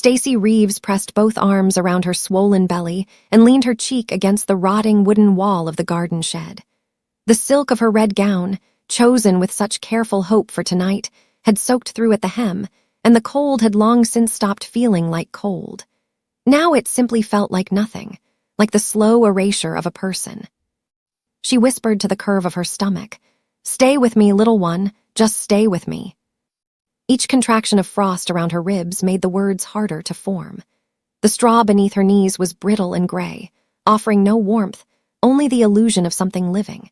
Stacy Reeves pressed both arms around her swollen belly and leaned her cheek against the rotting wooden wall of the garden shed. The silk of her red gown, chosen with such careful hope for tonight, had soaked through at the hem, and the cold had long since stopped feeling like cold. Now it simply felt like nothing, like the slow erasure of a person. She whispered to the curve of her stomach, "Stay with me, little one, just stay with me." Each contraction of frost around her ribs made the words harder to form. The straw beneath her knees was brittle and gray, offering no warmth, only the illusion of something living.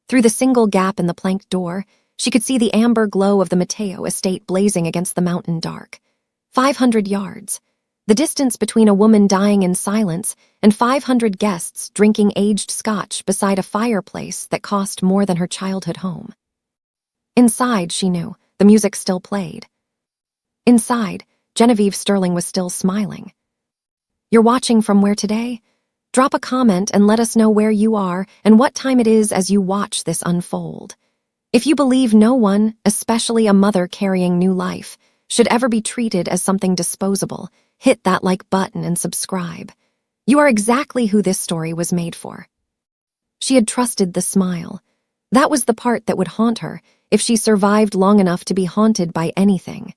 Through the single gap in the planked door, she could see the amber glow of the Mateo estate blazing against the mountain dark. 500 yards. The distance between a woman dying in silence and 500 guests drinking aged scotch beside a fireplace that cost more than her childhood home. Inside, she knew, the music still played. Inside, Genevieve Sterling was still smiling. "You're watching from where today? Drop a comment and let us know where you are and what time it is as you watch this unfold. If you believe no one, especially a mother carrying new life, should ever be treated as something disposable, hit that like button and subscribe. You are exactly who this story was made for." She had trusted the smile. That was the part that would haunt her if she survived long enough to be haunted by anything.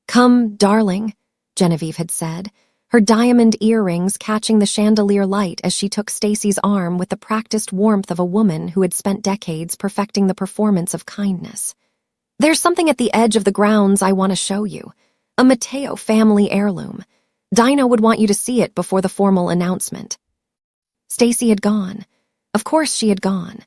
"Come, darling," Genevieve had said, her diamond earrings catching the chandelier light as she took Stacy's arm with the practiced warmth of a woman who had spent decades perfecting the performance of kindness. "There's something at the edge of the grounds I want to show you. A Mateo family heirloom. Dino would want you to see it before the formal announcement." Stacy had gone. Of course she had gone.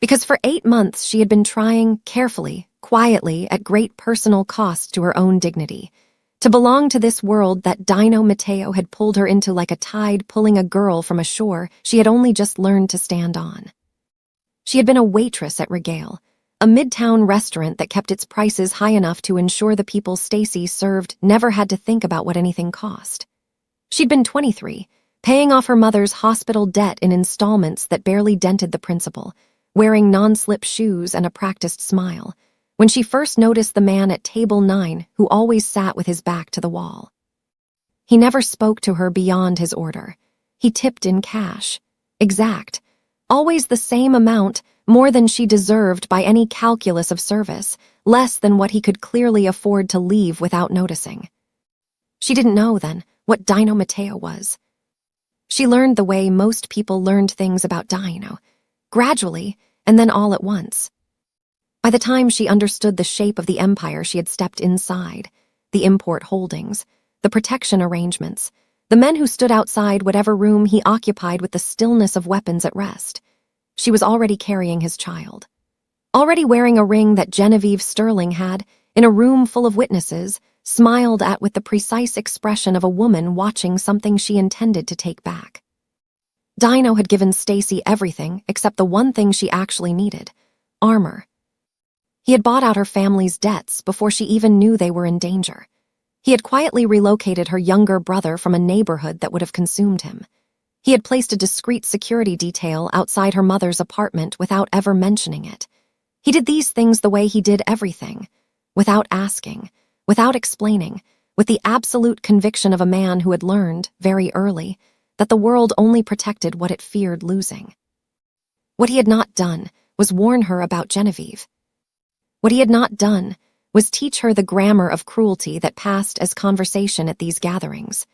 Because for 8 months she had been trying, carefully, quietly, at great personal cost to her own dignity, to belong to this world that Dino Mateo had pulled her into like a tide pulling a girl from a shore she had only just learned to stand on. She had been a waitress at Regale, a midtown restaurant that kept its prices high enough to ensure the people Stacy served never had to think about what anything cost. She'd been 23, paying off her mother's hospital debt in installments that barely dented the principal, wearing non-slip shoes and a practiced smile, when she first noticed the man at table 9 who always sat with his back to the wall. He never spoke to her beyond his order. He tipped in cash. Exact. Always the same amount, more than she deserved by any calculus of service, less than what he could clearly afford to leave without noticing. She didn't know, then, what Dino Mateo was. She learned the way most people learned things about Dino, gradually, and then all at once. By the time she understood the shape of the empire she had stepped inside, the import holdings, the protection arrangements, the men who stood outside whatever room he occupied with the stillness of weapons at rest, she was already carrying his child. Already wearing a ring that Genevieve Sterling had, in a room full of witnesses, smiled at with the precise expression of a woman watching something she intended to take back. Dino had given Stacy everything except the one thing she actually needed: armor. He had bought out her family's debts before she even knew they were in danger. He had quietly relocated her younger brother from a neighborhood that would have consumed him. He had placed a discreet security detail outside her mother's apartment without ever mentioning it. He did these things the way he did everything, without asking, without explaining, with the absolute conviction of a man who had learned, very early, that the world only protected what it feared losing. What he had not done was warn her about Genevieve. What he had not done was teach her the grammar of cruelty that passed as conversation at these gatherings.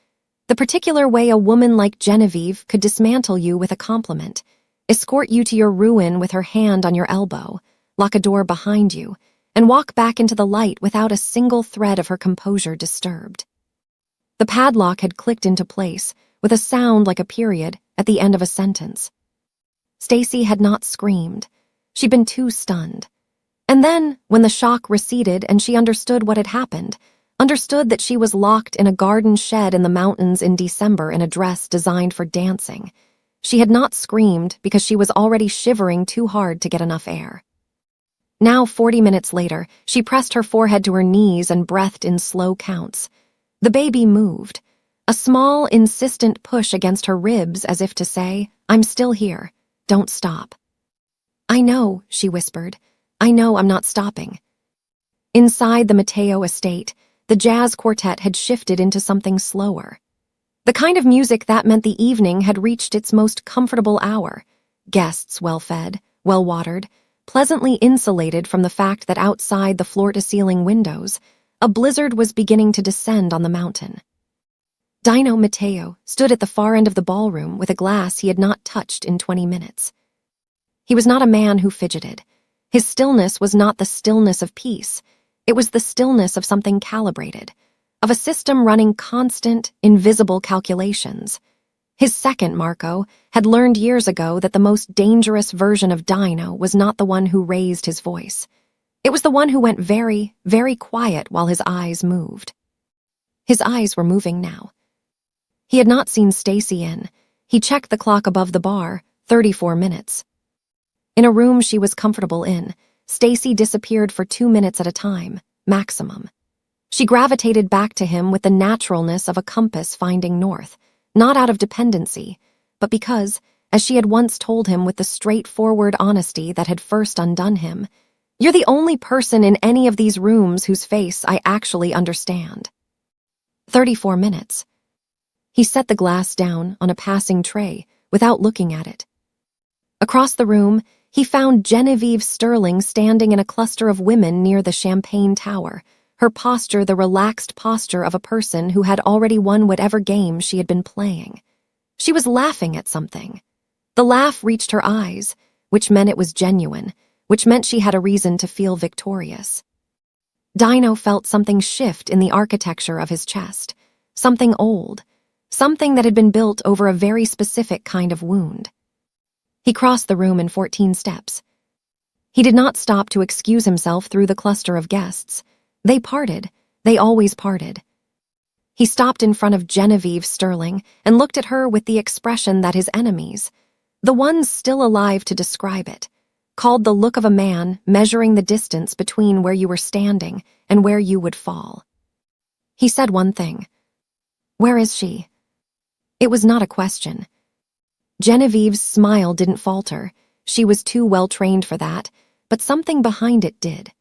The particular way a woman like Genevieve could dismantle you with a compliment, escort you to your ruin with her hand on your elbow, lock a door behind you, and walk back into the light without a single thread of her composure disturbed. The padlock had clicked into place, with a sound like a period at the end of a sentence. Stacy had not screamed. She'd been too stunned. And then, when the shock receded and she understood what had happened, understood that she was locked in a garden shed in the mountains in December in a dress designed for dancing, she had not screamed because she was already shivering too hard to get enough air. Now, 40 minutes later, she pressed her forehead to her knees and breathed in slow counts. The baby moved. A small, insistent push against her ribs as if to say, "I'm still here. Don't stop." "I know," she whispered. "I know I'm not stopping." Inside the Mateo estate, The jazz quartet had shifted into something slower. The kind of music that meant the evening had reached its most comfortable hour. Guests well-fed, well-watered, pleasantly insulated from the fact that outside the floor-to-ceiling windows, a blizzard was beginning to descend on the mountain. Dino Matteo stood at the far end of the ballroom with a glass he had not touched in 20 minutes. He was not a man who fidgeted. His stillness was not the stillness of peace. It was the stillness of something calibrated, of a system running constant, invisible calculations. His second, Marco, had learned years ago that the most dangerous version of Dino was not the one who raised his voice. It was the one who went very, very quiet while his eyes moved. His eyes were moving now. He had not seen Stacy in. He checked the clock above the bar, 34 minutes. In a room she was comfortable in, Stacy disappeared for 2 minutes at a time, maximum. She gravitated back to him with the naturalness of a compass finding north, not out of dependency, but because, as she had once told him with the straightforward honesty that had first undone him, "You're the only person in any of these rooms whose face I actually understand." 34 minutes. He set the glass down on a passing tray without looking at it. Across the room, he found Genevieve Sterling standing in a cluster of women near the Champagne Tower, her posture the relaxed posture of a person who had already won whatever game she had been playing. She was laughing at something. The laugh reached her eyes, which meant it was genuine, which meant she had a reason to feel victorious. Dino felt something shift in the architecture of his chest, something old, something that had been built over a very specific kind of wound. He crossed the room in 14 steps. He did not stop to excuse himself through the cluster of guests. They parted. They always parted. He stopped in front of Genevieve Sterling and looked at her with the expression that his enemies, the ones still alive to describe it, called the look of a man measuring the distance between where you were standing and where you would fall. He said one thing. "Where is she?" It was not a question. Genevieve's smile didn't falter. She was too well-trained for that, but something behind it did.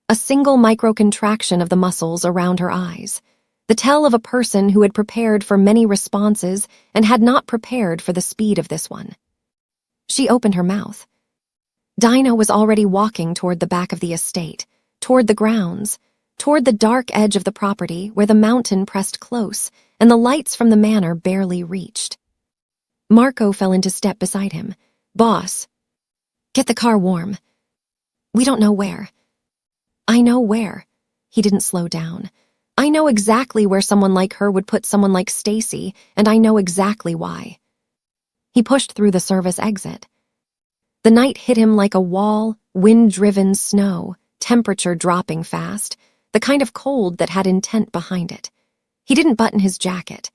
A single micro-contraction of the muscles around her eyes. The tell of a person who had prepared for many responses and had not prepared for the speed of this one. She opened her mouth. Dino was already walking toward the back of the estate, toward the grounds, toward the dark edge of the property where the mountain pressed close and the lights from the manor barely reached. Marco fell into step beside him. "Boss, get the car warm. We don't know where." "I know where." He didn't slow down. "I know exactly where someone like her would put someone like Stacy, and I know exactly why." He pushed through the service exit. The night hit him like a wall, wind-driven snow, temperature dropping fast, the kind of cold that had intent behind it. He didn't button his jacket.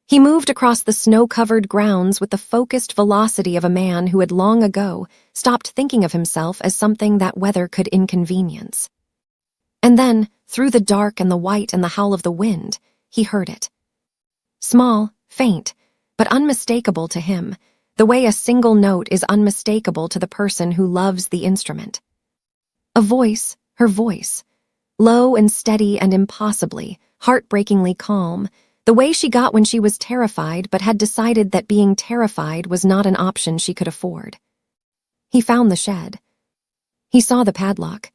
He moved across the snow-covered grounds with the focused velocity of a man who had long ago stopped thinking of himself as something that weather could inconvenience. And then, through the dark and the white and the howl of the wind, he heard it. Small, faint, but unmistakable to him, the way a single note is unmistakable to the person who loves the instrument. A voice, her voice, low and steady and impossibly, heartbreakingly calm, the way she got when she was terrified but had decided that being terrified was not an option she could afford. He found the shed. He saw the padlock.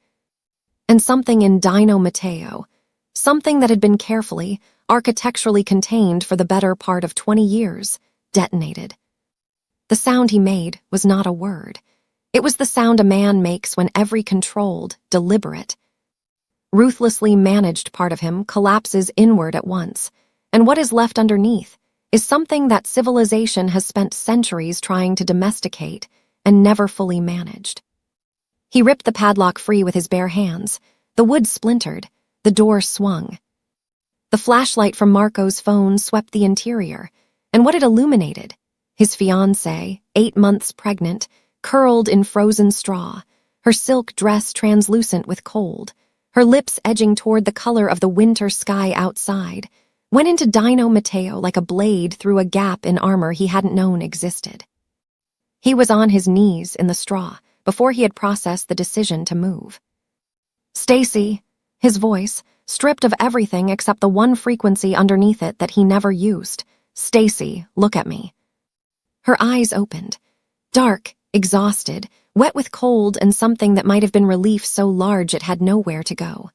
And something in Dino Matteo, something that had been carefully, architecturally contained for the better part of 20 years, detonated. The sound he made was not a word. It was the sound a man makes when every controlled, deliberate, ruthlessly managed part of him collapses inward at once, and what is left underneath is something that civilization has spent centuries trying to domesticate and never fully managed. He ripped the padlock free with his bare hands. The wood splintered. The door swung. The flashlight from Marco's phone swept the interior, and what it illuminated, his fiancée, 8 months pregnant, curled in frozen straw, her silk dress translucent with cold, her lips edging toward the color of the winter sky outside, went into Dino Matteo like a blade through a gap in armor he hadn't known existed. He was on his knees in the straw before he had processed the decision to move. "Stacy," his voice, stripped of everything except the one frequency underneath it that he never used. "Stacy, look at me." Her eyes opened. Dark, exhausted, wet with cold and something that might have been relief so large it had nowhere to go.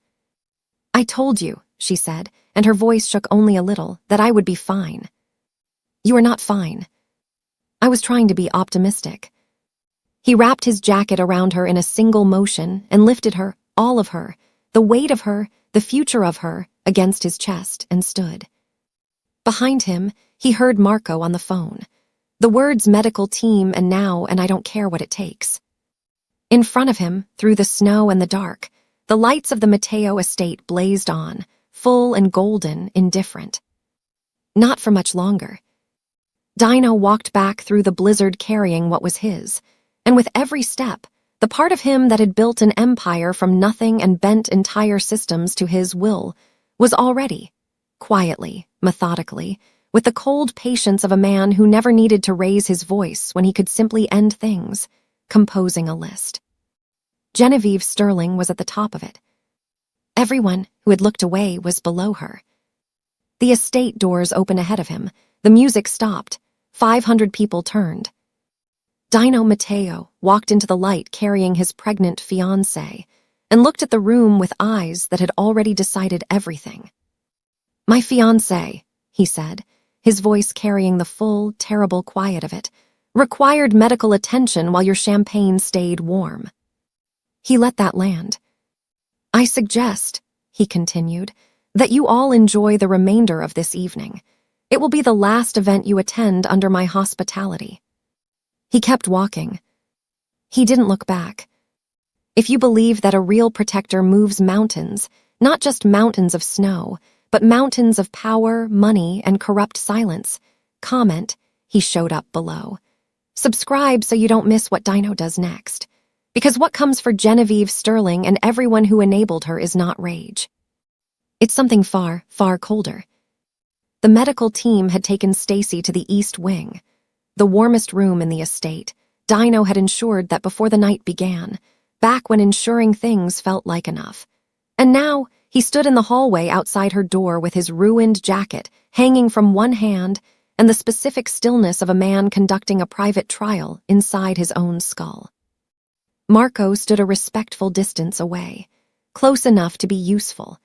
"I told you," she said, and her voice shook only a little, "that I would be fine." "You are not fine." "I was trying to be optimistic." He wrapped his jacket around her in a single motion and lifted her, all of her, the weight of her, the future of her, against his chest and stood. Behind him, he heard Marco on the phone. The words medical team and now and I don't care what it takes. In front of him, through the snow and the dark, the lights of the Mateo estate blazed on, full and golden, indifferent. Not for much longer. Dino walked back through the blizzard carrying what was his, and with every step, the part of him that had built an empire from nothing and bent entire systems to his will was already, quietly, methodically, with the cold patience of a man who never needed to raise his voice when he could simply end things, composing a list. Genevieve Sterling was at the top of it. Everyone who had looked away was below her. The estate doors opened ahead of him. The music stopped. 500 people turned. Dino Mateo walked into the light carrying his pregnant fiancée and looked at the room with eyes that had already decided everything. "My fiancée," he said, his voice carrying the full, terrible quiet of it, "required medical attention while your champagne stayed warm." He let that land. "I suggest," he continued, "that you all enjoy the remainder of this evening. It will be the last event you attend under my hospitality." He kept walking. He didn't look back. If you believe that a real protector moves mountains, not just mountains of snow, but mountains of power, money, and corrupt silence, comment, he showed up below. Subscribe so you don't miss what Dino does next. Because what comes for Genevieve Sterling and everyone who enabled her is not rage. It's something far, far colder. The medical team had taken Stacy to the East Wing, the warmest room in the estate. Dino had ensured that before the night began, back when ensuring things felt like enough. And now, he stood in the hallway outside her door with his ruined jacket hanging from one hand and the specific stillness of a man conducting a private trial inside his own skull. Marco stood a respectful distance away, close enough to be useful,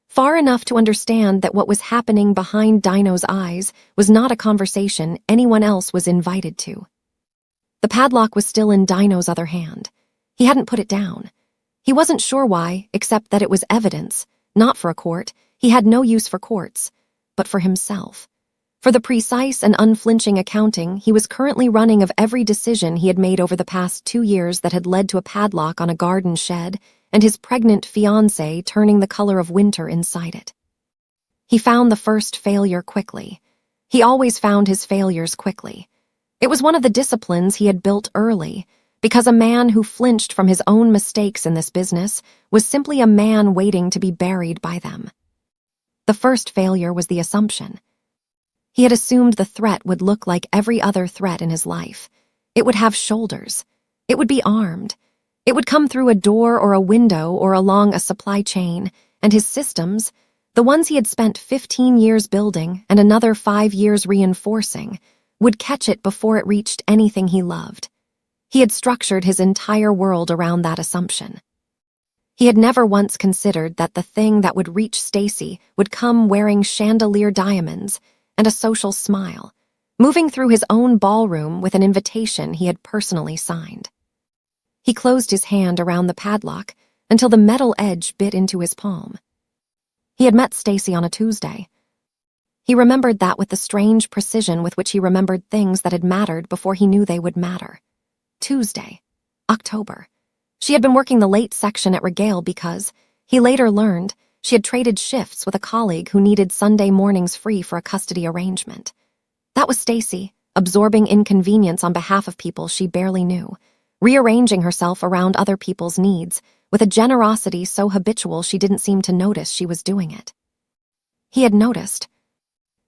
far enough to understand that what was happening behind Dino's eyes was not a conversation anyone else was invited to. The padlock was still in Dino's other hand. He hadn't put it down. He wasn't sure why, except that it was evidence, not for a court. He had no use for courts, but for himself. For the precise and unflinching accounting he was currently running of every decision he had made over the past 2 years that had led to a padlock on a garden shed and his pregnant fiancée turning the color of winter inside it. He found the first failure quickly. He always found his failures quickly. It was one of the disciplines he had built early, because a man who flinched from his own mistakes in this business was simply a man waiting to be buried by them. The first failure was the assumption. He had assumed the threat would look like every other threat in his life. It would have shoulders. It would be armed. It would come through a door or a window or along a supply chain, and his systems, the ones he had spent 15 years building and another 5 years reinforcing, would catch it before it reached anything he loved. He had structured his entire world around that assumption. He had never once considered that the thing that would reach Stacy would come wearing chandelier diamonds and a social smile, moving through his own ballroom with an invitation he had personally signed. He closed his hand around the padlock until the metal edge bit into his palm. He had met Stacy on a Tuesday. He remembered that with the strange precision with which he remembered things that had mattered before he knew they would matter. Tuesday, October. She had been working the late section at Regale because, he later learned, she had traded shifts with a colleague who needed Sunday mornings free for a custody arrangement. That was Stacy, absorbing inconvenience on behalf of people she barely knew, rearranging herself around other people's needs, with a generosity so habitual she didn't seem to notice she was doing it. He had noticed.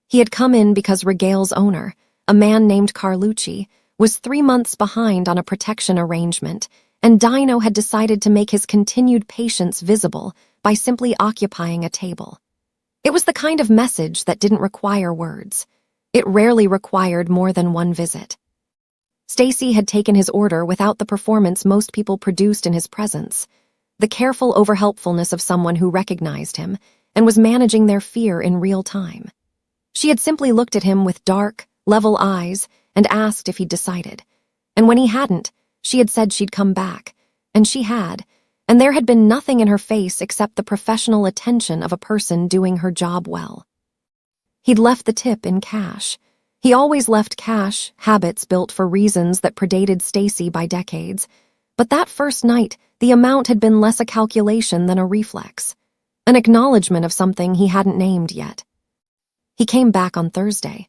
He had come in because Regale's owner, a man named Carlucci, was 3 months behind on a protection arrangement and Dino had decided to make his continued patience visible by simply occupying a table. It was the kind of message that didn't require words. It rarely required more than one visit. Stacy had taken his order without the performance most people produced in his presence, the careful overhelpfulness of someone who recognized him and was managing their fear in real time. She had simply looked at him with dark, level eyes and asked if he'd decided. And when he hadn't, she had said she'd come back, and she had, and there had been nothing in her face except the professional attention of a person doing her job well. He'd left the tip in cash. He always left cash, habits built for reasons that predated Stacy by decades, but that first night, the amount had been less a calculation than a reflex, an acknowledgement of something he hadn't named yet. He came back on Thursday,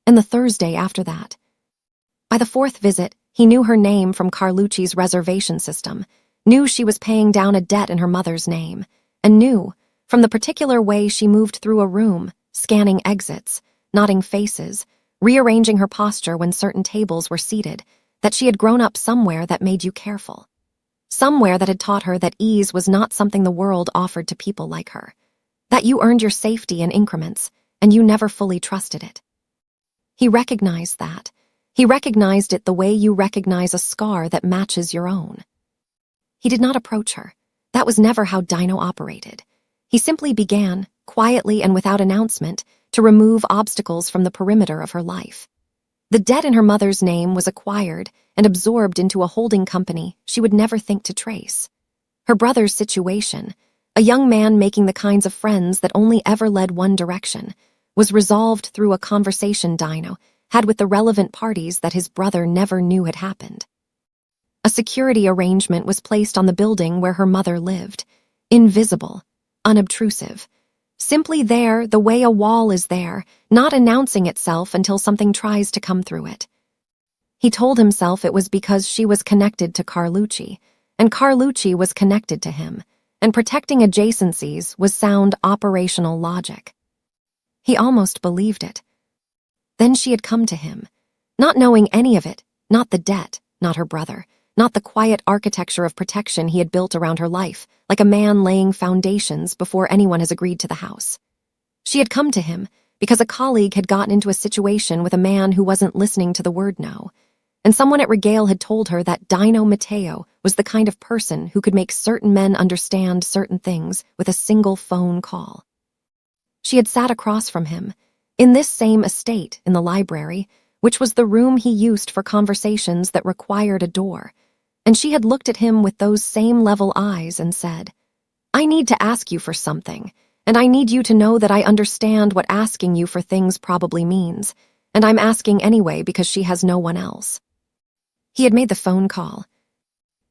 and the Thursday after that. By the fourth visit, he knew her name from Carlucci's reservation system, knew she was paying down a debt in her mother's name, and knew, from the particular way she moved through a room, scanning exits, nodding faces, rearranging her posture when certain tables were seated, that she had grown up somewhere that made you careful. Somewhere that had taught her that ease was not something the world offered to people like her, that you earned your safety in increments, and you never fully trusted it. He recognized that. He recognized it the way you recognize a scar that matches your own. He did not approach her. That was never how Dino operated. He simply began, quietly and without announcement, to remove obstacles from the perimeter of her life. The debt in her mother's name was acquired and absorbed into a holding company she would never think to trace. Her brother's situation, a young man making the kinds of friends that only ever led one direction, was resolved through a conversation Dino had with the relevant parties that his brother never knew had happened. A security arrangement was placed on the building where her mother lived, invisible, unobtrusive, simply there the way a wall is there, not announcing itself until something tries to come through it. He told himself it was because she was connected to Carlucci, and Carlucci was connected to him, and protecting adjacencies was sound operational logic. He almost believed it. Then she had come to him, not knowing any of it, not the debt, not her brother, not the quiet architecture of protection he had built around her life, like a man laying foundations before anyone has agreed to the house. She had come to him because a colleague had gotten into a situation with a man who wasn't listening to the word no, and someone at Regale had told her that Dino Matteo was the kind of person who could make certain men understand certain things with a single phone call. She had sat across from him, in this same estate in the library, which was the room he used for conversations that required a door, and she had looked at him with those same level eyes and said, "I need to ask you for something, and I need you to know that I understand what asking you for things probably means, and I'm asking anyway because she has no one else." He had made the phone call.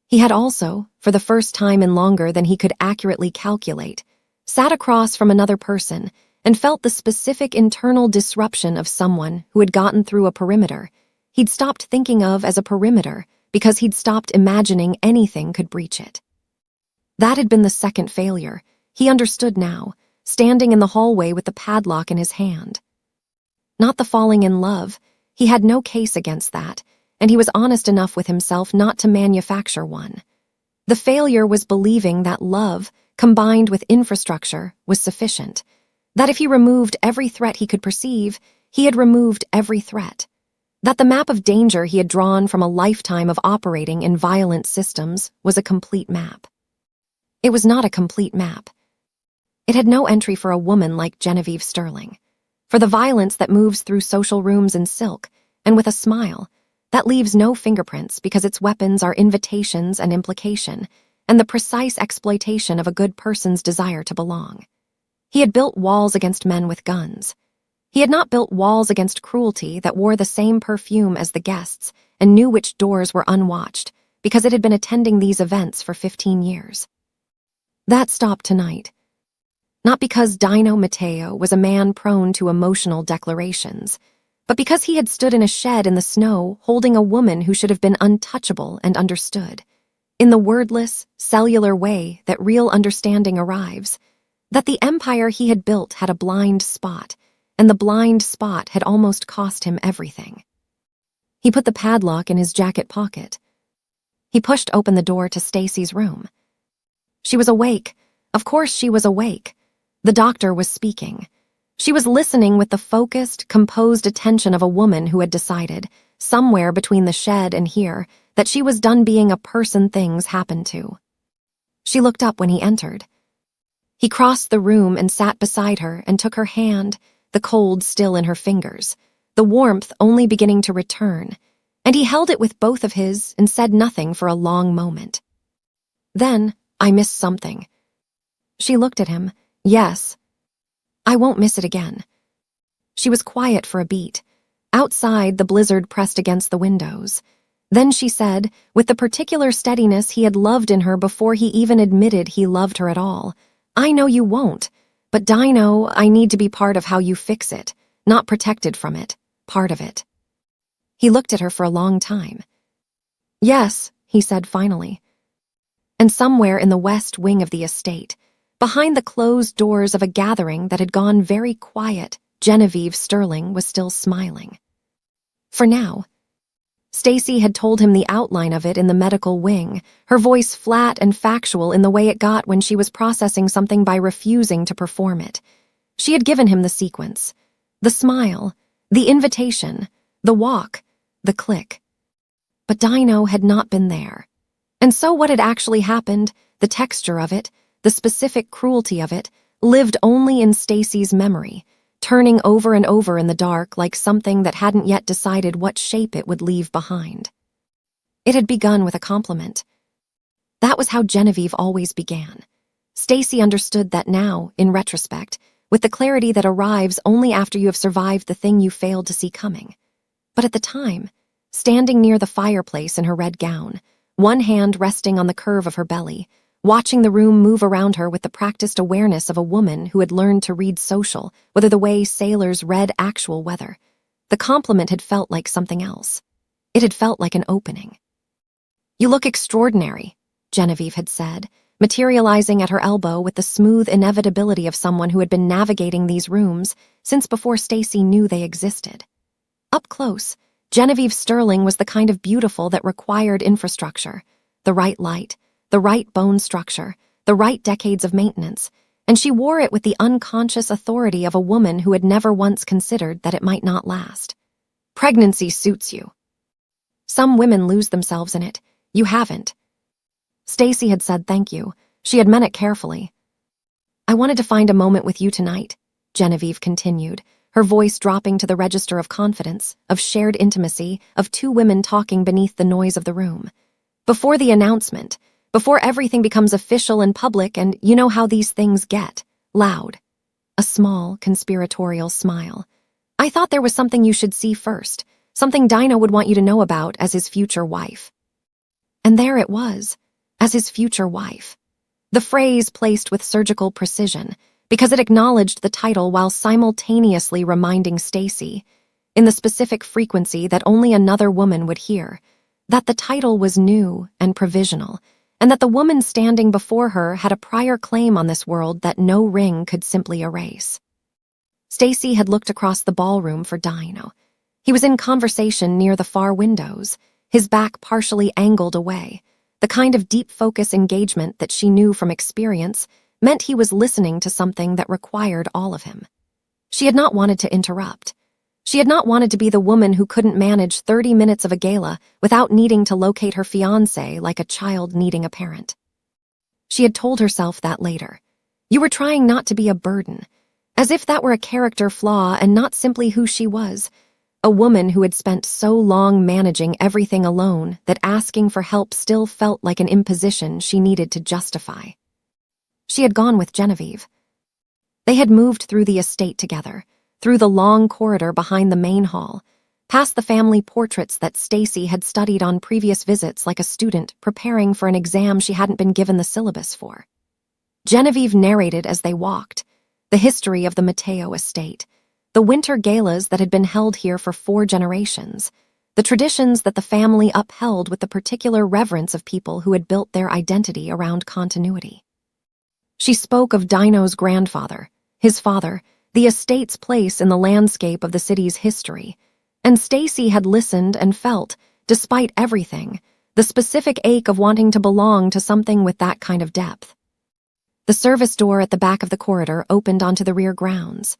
He had also, for the first time in longer than he could accurately calculate, sat across from another person and felt the specific internal disruption of someone who had gotten through a perimeter he'd stopped thinking of as a perimeter because he'd stopped imagining anything could breach it. That had been the second failure. He understood now, standing in the hallway with the padlock in his hand. Not the falling in love. He had no case against that, and he was honest enough with himself not to manufacture one. The failure was believing that love, combined with infrastructure, was sufficient, that if he removed every threat he could perceive, he had removed every threat, that the map of danger he had drawn from a lifetime of operating in violent systems was a complete map. It was not a complete map. It had no entry for a woman like Genevieve Sterling, for the violence that moves through social rooms in silk, and with a smile, that leaves no fingerprints because its weapons are invitations and implication, and the precise exploitation of a good person's desire to belong. He had built walls against men with guns. He had not built walls against cruelty that wore the same perfume as the guests and knew which doors were unwatched because it had been attending these events for 15 years. That stopped tonight. Not because Dino Matteo was a man prone to emotional declarations, but because he had stood in a shed in the snow holding a woman who should have been untouchable and understood, in the wordless, cellular way that real understanding arrives, that the empire he had built had a blind spot, and the blind spot had almost cost him everything. He put the padlock in his jacket pocket. He pushed open the door to Stacy's room. She was awake. Of course she was awake. The doctor was speaking. She was listening with the focused, composed attention of a woman who had decided, somewhere between the shed and here, that she was done being a person things happened to. She looked up when he entered. He crossed the room and sat beside her and took her hand, the cold still in her fingers, the warmth only beginning to return, and he held it with both of his and said nothing for a long moment. Then, I missed something. She looked at him. Yes. I won't miss it again. She was quiet for a beat. Outside, the blizzard pressed against the windows. Then she said, with the particular steadiness he had loved in her before he even admitted he loved her at all, I know you won't, but Dino, I need to be part of how you fix it, not protected from it, part of it. He looked at her for a long time. Yes, he said finally. And somewhere in the west wing of the estate, behind the closed doors of a gathering that had gone very quiet, Genevieve Sterling was still smiling. For now. Stacy had told him the outline of it in the medical wing, her voice flat and factual in the way it got when she was processing something by refusing to perform it. She had given him the sequence. The smile, the invitation, the walk, the click. But Dino had not been there. And so what had actually happened, the texture of it, the specific cruelty of it, lived only in Stacy's memory, turning over and over in the dark like something that hadn't yet decided what shape it would leave behind. It had begun with a compliment. That was how Genevieve always began. Stacy understood that now, in retrospect, with the clarity that arrives only after you have survived the thing you failed to see coming. But at the time, standing near the fireplace in her red gown, one hand resting on the curve of her belly, watching the room move around her with the practiced awareness of a woman who had learned to read social, whether the way sailors read actual weather. The compliment had felt like something else. It had felt like an opening. You look extraordinary, Genevieve had said, materializing at her elbow with the smooth inevitability of someone who had been navigating these rooms since before Stacy knew they existed. Up close, Genevieve Sterling was the kind of beautiful that required infrastructure, the right light, the right bone structure, the right decades of maintenance, and she wore it with the unconscious authority of a woman who had never once considered that it might not last. Pregnancy suits you. Some women lose themselves in it. You haven't. Stacy had said thank you. She had meant it carefully. I wanted to find a moment with you tonight, Genevieve continued, her voice dropping to the register of confidence, of shared intimacy, of two women talking beneath the noise of the room. Before the announcement, before everything becomes official and public and you know how these things get, loud. A small, conspiratorial smile. I thought there was something you should see first, something Dino would want you to know about as his future wife. And there it was, as his future wife. The phrase placed with surgical precision, because it acknowledged the title while simultaneously reminding Stacy, in the specific frequency that only another woman would hear, that the title was new and provisional, and that the woman standing before her had a prior claim on this world that no ring could simply erase. Stacy had looked across the ballroom for Dino. He was in conversation near the far windows, his back partially angled away. The kind of deep focus engagement that she knew from experience meant he was listening to something that required all of him. She had not wanted to interrupt. She had not wanted to be the woman who couldn't manage 30 minutes of a gala without needing to locate her fiancé like a child needing a parent. She had told herself that later. You were trying not to be a burden, as if that were a character flaw and not simply who she was, a woman who had spent so long managing everything alone that asking for help still felt like an imposition she needed to justify. She had gone with Genevieve. They had moved through the estate together, through the long corridor behind the main hall, past the family portraits that Stacy had studied on previous visits like a student preparing for an exam she hadn't been given the syllabus for. Genevieve narrated as they walked, the history of the Mateo estate, the winter galas that had been held here for 4 generations, the traditions that the family upheld with the particular reverence of people who had built their identity around continuity. She spoke of Dino's grandfather, his father, the estate's place in the landscape of the city's history, and Stacy had listened and felt, despite everything, the specific ache of wanting to belong to something with that kind of depth. The service door at the back of the corridor opened onto the rear grounds.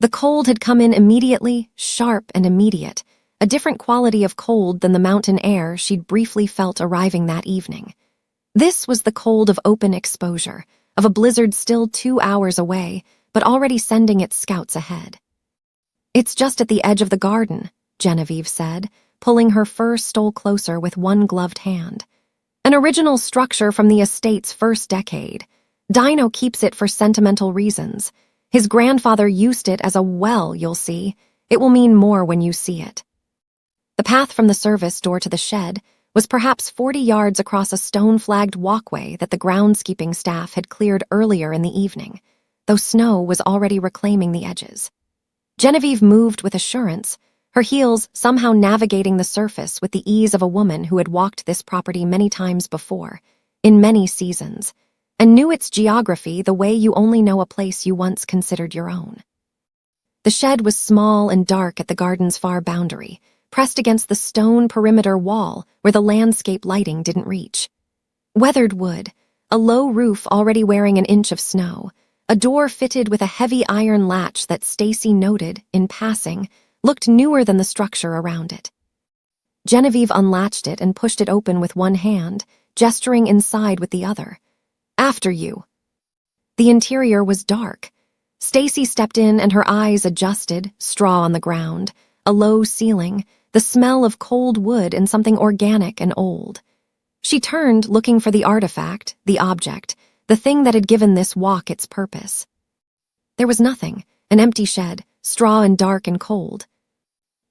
The cold had come in immediately, sharp and immediate, a different quality of cold than the mountain air she'd briefly felt arriving that evening. This was the cold of open exposure, of a blizzard still 2 hours away, but already sending its scouts ahead. "It's just at the edge of the garden," Genevieve said, pulling her fur stole closer with one gloved hand. "An original structure from the estate's first decade. Dino keeps it for sentimental reasons. His grandfather used it as a well, you'll see. It will mean more when you see it." The path from the service door to the shed was perhaps 40 yards across a stone-flagged walkway that the groundskeeping staff had cleared earlier in the evening, though snow was already reclaiming the edges. Genevieve moved with assurance, her heels somehow navigating the surface with the ease of a woman who had walked this property many times before, in many seasons, and knew its geography the way you only know a place you once considered your own. The shed was small and dark at the garden's far boundary, pressed against the stone perimeter wall where the landscape lighting didn't reach. Weathered wood, a low roof already wearing an inch of snow, a door fitted with a heavy iron latch that Stacy noted, in passing, looked newer than the structure around it. Genevieve unlatched it and pushed it open with one hand, gesturing inside with the other. "After you." The interior was dark. Stacy stepped in and her eyes adjusted, straw on the ground, a low ceiling, the smell of cold wood and something organic and old. She turned, looking for the artifact, the object, the thing that had given this walk its purpose. There was nothing, an empty shed, straw and dark and cold.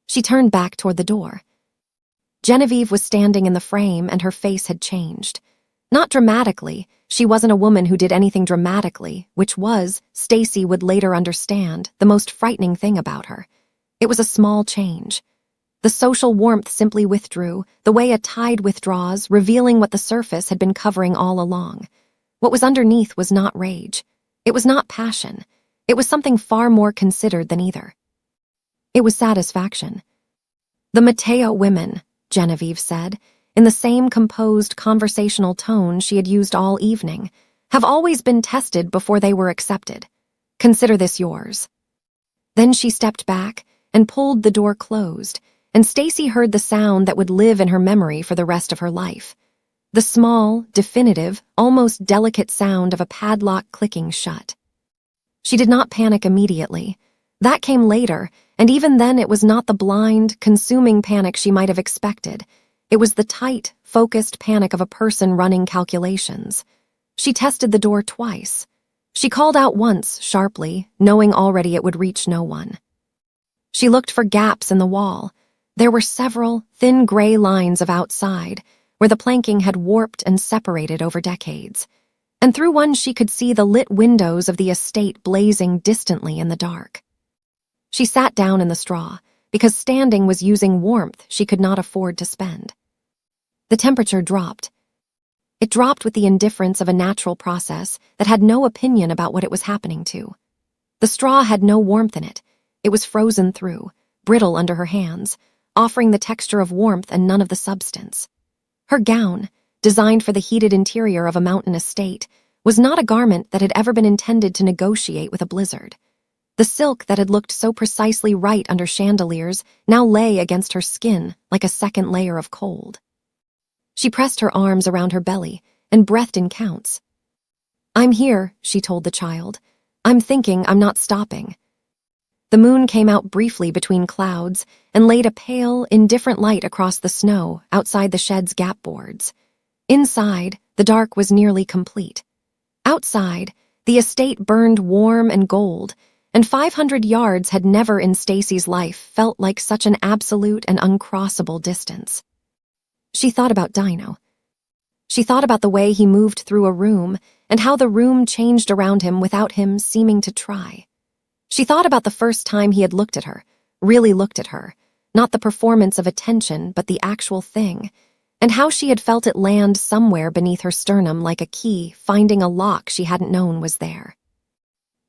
She turned back toward the door. Genevieve was standing in the frame and her face had changed. Not dramatically, she wasn't a woman who did anything dramatically, which was, Stacy would later understand, the most frightening thing about her. It was a small change. The social warmth simply withdrew, the way a tide withdraws, revealing what the surface had been covering all along. What was underneath was not rage. It was not passion. It was something far more considered than either. It was satisfaction. "The Mateo women," Genevieve said, in the same composed conversational tone she had used all evening, "have always been tested before they were accepted. Consider this yours." Then she stepped back and pulled the door closed, and Stacy heard the sound that would live in her memory for the rest of her life. The small, definitive, almost delicate sound of a padlock clicking shut. She did not panic immediately. That came later, and even then it was not the blind, consuming panic she might have expected. It was the tight, focused panic of a person running calculations. She tested the door twice. She called out once, sharply, knowing already it would reach no one. She looked for gaps in the wall. There were several thin gray lines of outside, where the planking had warped and separated over decades. And through one she could see the lit windows of the estate blazing distantly in the dark. She sat down in the straw, because standing was using warmth she could not afford to spend. The temperature dropped. It dropped with the indifference of a natural process that had no opinion about what it was happening to. The straw had no warmth in it. It was frozen through, brittle under her hands, offering the texture of warmth and none of the substance. Her gown, designed for the heated interior of a mountain estate, was not a garment that had ever been intended to negotiate with a blizzard. The silk that had looked so precisely right under chandeliers now lay against her skin like a second layer of cold. She pressed her arms around her belly and breathed in counts. "I'm here," she told the child. "I'm thinking, I'm not stopping." The moon came out briefly between clouds and laid a pale, indifferent light across the snow outside the shed's gap boards. Inside, the dark was nearly complete. Outside, the estate burned warm and gold, and 500 yards had never in Stacy's life felt like such an absolute and uncrossable distance. She thought about Dino. She thought about the way he moved through a room and how the room changed around him without him seeming to try. She thought about the first time he had looked at her, really looked at her, not the performance of attention but the actual thing, and how she had felt it land somewhere beneath her sternum like a key finding a lock she hadn't known was there.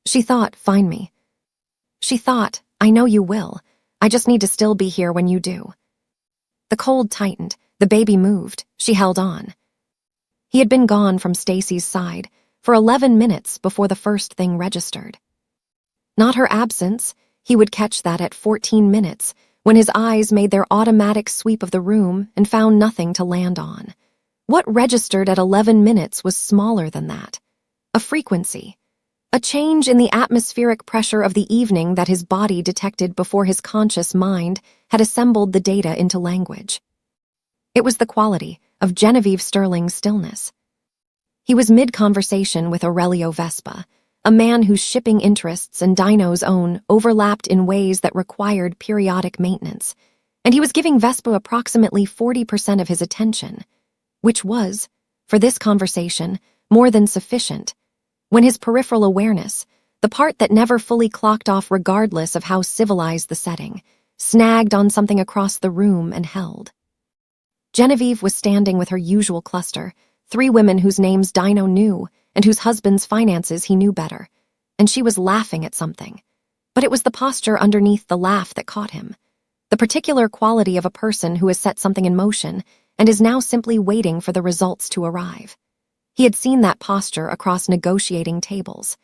She thought, "Find me." She thought, "I know you will. I just need to still be here when you do." The cold tightened, The baby moved. She held on. He had been gone from Stacy's side for 11 minutes before the first thing registered. Not her absence. He would catch that at 14 minutes, when his eyes made their automatic sweep of the room and found nothing to land on. What registered at 11 minutes was smaller than that. A frequency. A change in the atmospheric pressure of the evening that his body detected before his conscious mind had assembled the data into language. It was the quality of Genevieve Sterling's stillness. He was mid-conversation with Aurelio Vespa, a man whose shipping interests and Dino's own overlapped in ways that required periodic maintenance, and he was giving Vespa approximately 40% of his attention, which was, for this conversation, more than sufficient, when his peripheral awareness, the part that never fully clocked off regardless of how civilized the setting, snagged on something across the room and held. Genevieve was standing with her usual cluster, 3 women whose names Dino knew and whose husbands' finances he knew better, and she was laughing at something. But it was the posture underneath the laugh that caught him, the particular quality of a person who has set something in motion and is now simply waiting for the results to arrive. He had seen that posture across negotiating tables.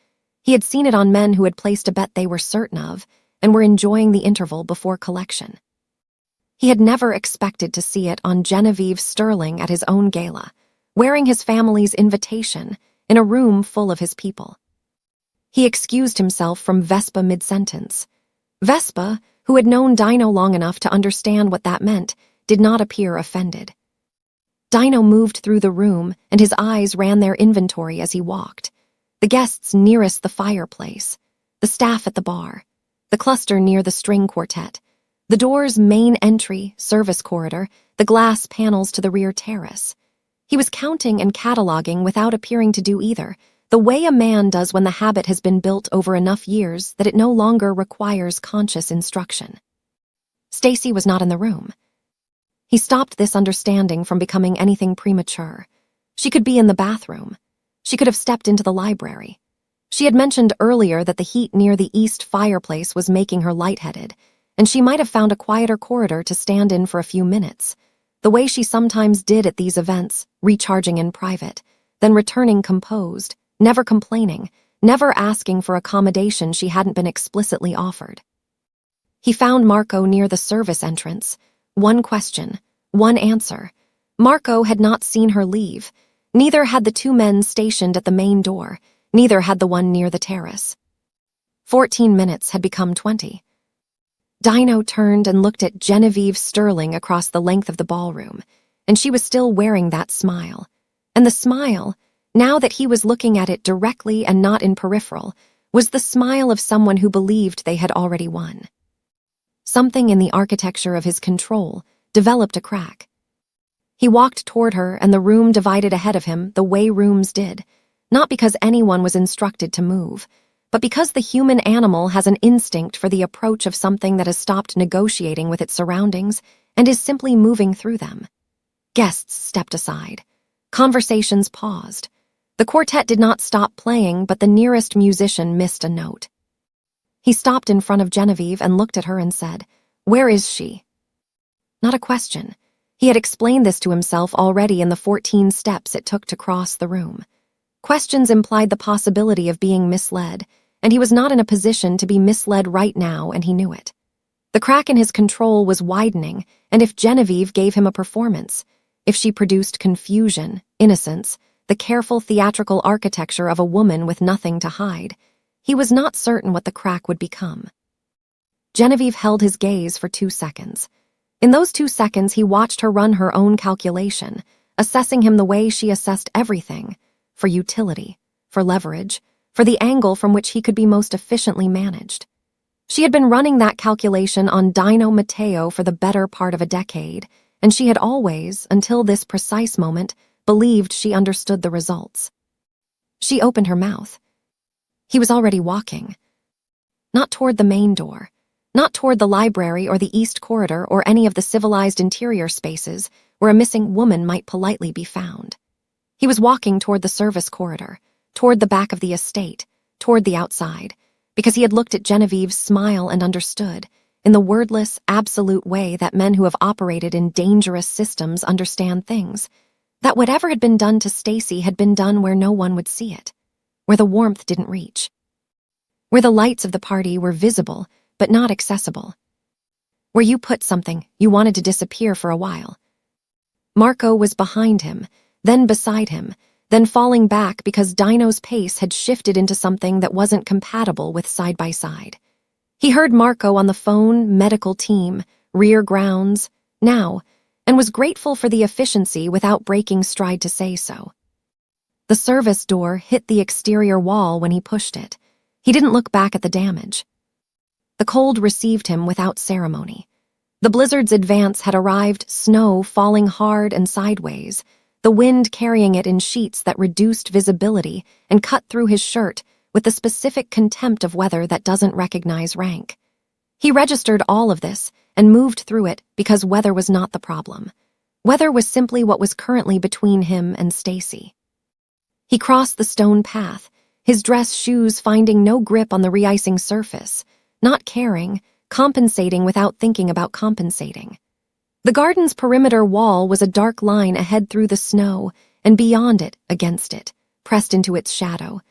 He had seen it on men who had placed a bet they were certain of and were enjoying the interval before collection. He had never expected to see it on Genevieve Sterling at his own gala, wearing his family's invitation in a room full of his people. He excused himself from Vespa mid-sentence. Vespa, who had known Dino long enough to understand what that meant, did not appear offended. Dino moved through the room, and his eyes ran their inventory as he walked. The guests nearest the fireplace, the staff at the bar, the cluster near the string quartet, the door's main entry, service corridor, the glass panels to the rear terrace. He was counting and cataloging without appearing to do either, the way a man does when the habit has been built over enough years that it no longer requires conscious instruction. Stacy was not in the room. He stopped this understanding from becoming anything premature. She could be in the bathroom. She could have stepped into the library. She had mentioned earlier that the heat near the east fireplace was making her lightheaded, and she might have found a quieter corridor to stand in for a few minutes, the way she sometimes did at these events, recharging in private, then returning composed, never complaining, never asking for accommodation she hadn't been explicitly offered. He found Marco near the service entrance. One question, one answer. Marco had not seen her leave. Neither had the 2 men stationed at the main door. Neither had the one near the terrace. 14 minutes had become 20. Dino turned and looked at Genevieve Sterling across the length of the ballroom, and she was still wearing that smile. And the smile, now that he was looking at it directly and not in peripheral, was the smile of someone who believed they had already won. Something in the architecture of his control developed a crack. He walked toward her, and the room divided ahead of him the way rooms did, not because anyone was instructed to move, but because the human animal has an instinct for the approach of something that has stopped negotiating with its surroundings and is simply moving through them. Guests stepped aside. Conversations paused. The quartet did not stop playing, but the nearest musician missed a note. He stopped in front of Genevieve and looked at her and said, "Where is she?" Not a question. He had explained this to himself already in the 14 steps it took to cross the room. Questions implied the possibility of being misled, and he was not in a position to be misled right now, and he knew it. The crack in his control was widening, and if Genevieve gave him a performance, if she produced confusion, innocence, the careful theatrical architecture of a woman with nothing to hide, he was not certain what the crack would become. Genevieve held his gaze for 2 seconds. In those 2 seconds, he watched her run her own calculation, assessing him the way she assessed everything, for utility, for leverage, for the angle from which he could be most efficiently managed. She had been running that calculation on Dino Matteo for the better part of a decade, and she had always, until this precise moment, believed she understood the results. She opened her mouth. He was already walking. Not toward the main door, not toward the library or the east corridor or any of the civilized interior spaces where a missing woman might politely be found. He was walking toward the service corridor, toward the back of the estate, toward the outside, because he had looked at Genevieve's smile and understood, in the wordless, absolute way that men who have operated in dangerous systems understand things, that whatever had been done to Stacy had been done where no one would see it, where the warmth didn't reach, where the lights of the party were visible but not accessible, where you put something you wanted to disappear for a while. Marco was behind him, then beside him, then falling back because Dino's pace had shifted into something that wasn't compatible with side-by-side. He heard Marco on the phone, medical team, rear grounds, now, and was grateful for the efficiency without breaking stride to say so. The service door hit the exterior wall when he pushed it. He didn't look back at the damage. The cold received him without ceremony. The blizzard's advance had arrived, snow falling hard and sideways, the wind carrying it in sheets that reduced visibility and cut through his shirt with the specific contempt of weather that doesn't recognize rank. He registered all of this and moved through it because weather was not the problem. Weather was simply what was currently between him and Stacy. He crossed the stone path, his dress shoes finding no grip on the re-icing surface, not caring, compensating without thinking about compensating. The garden's perimeter wall was a dark line ahead through the snow, and beyond it, against it, pressed into its shadow.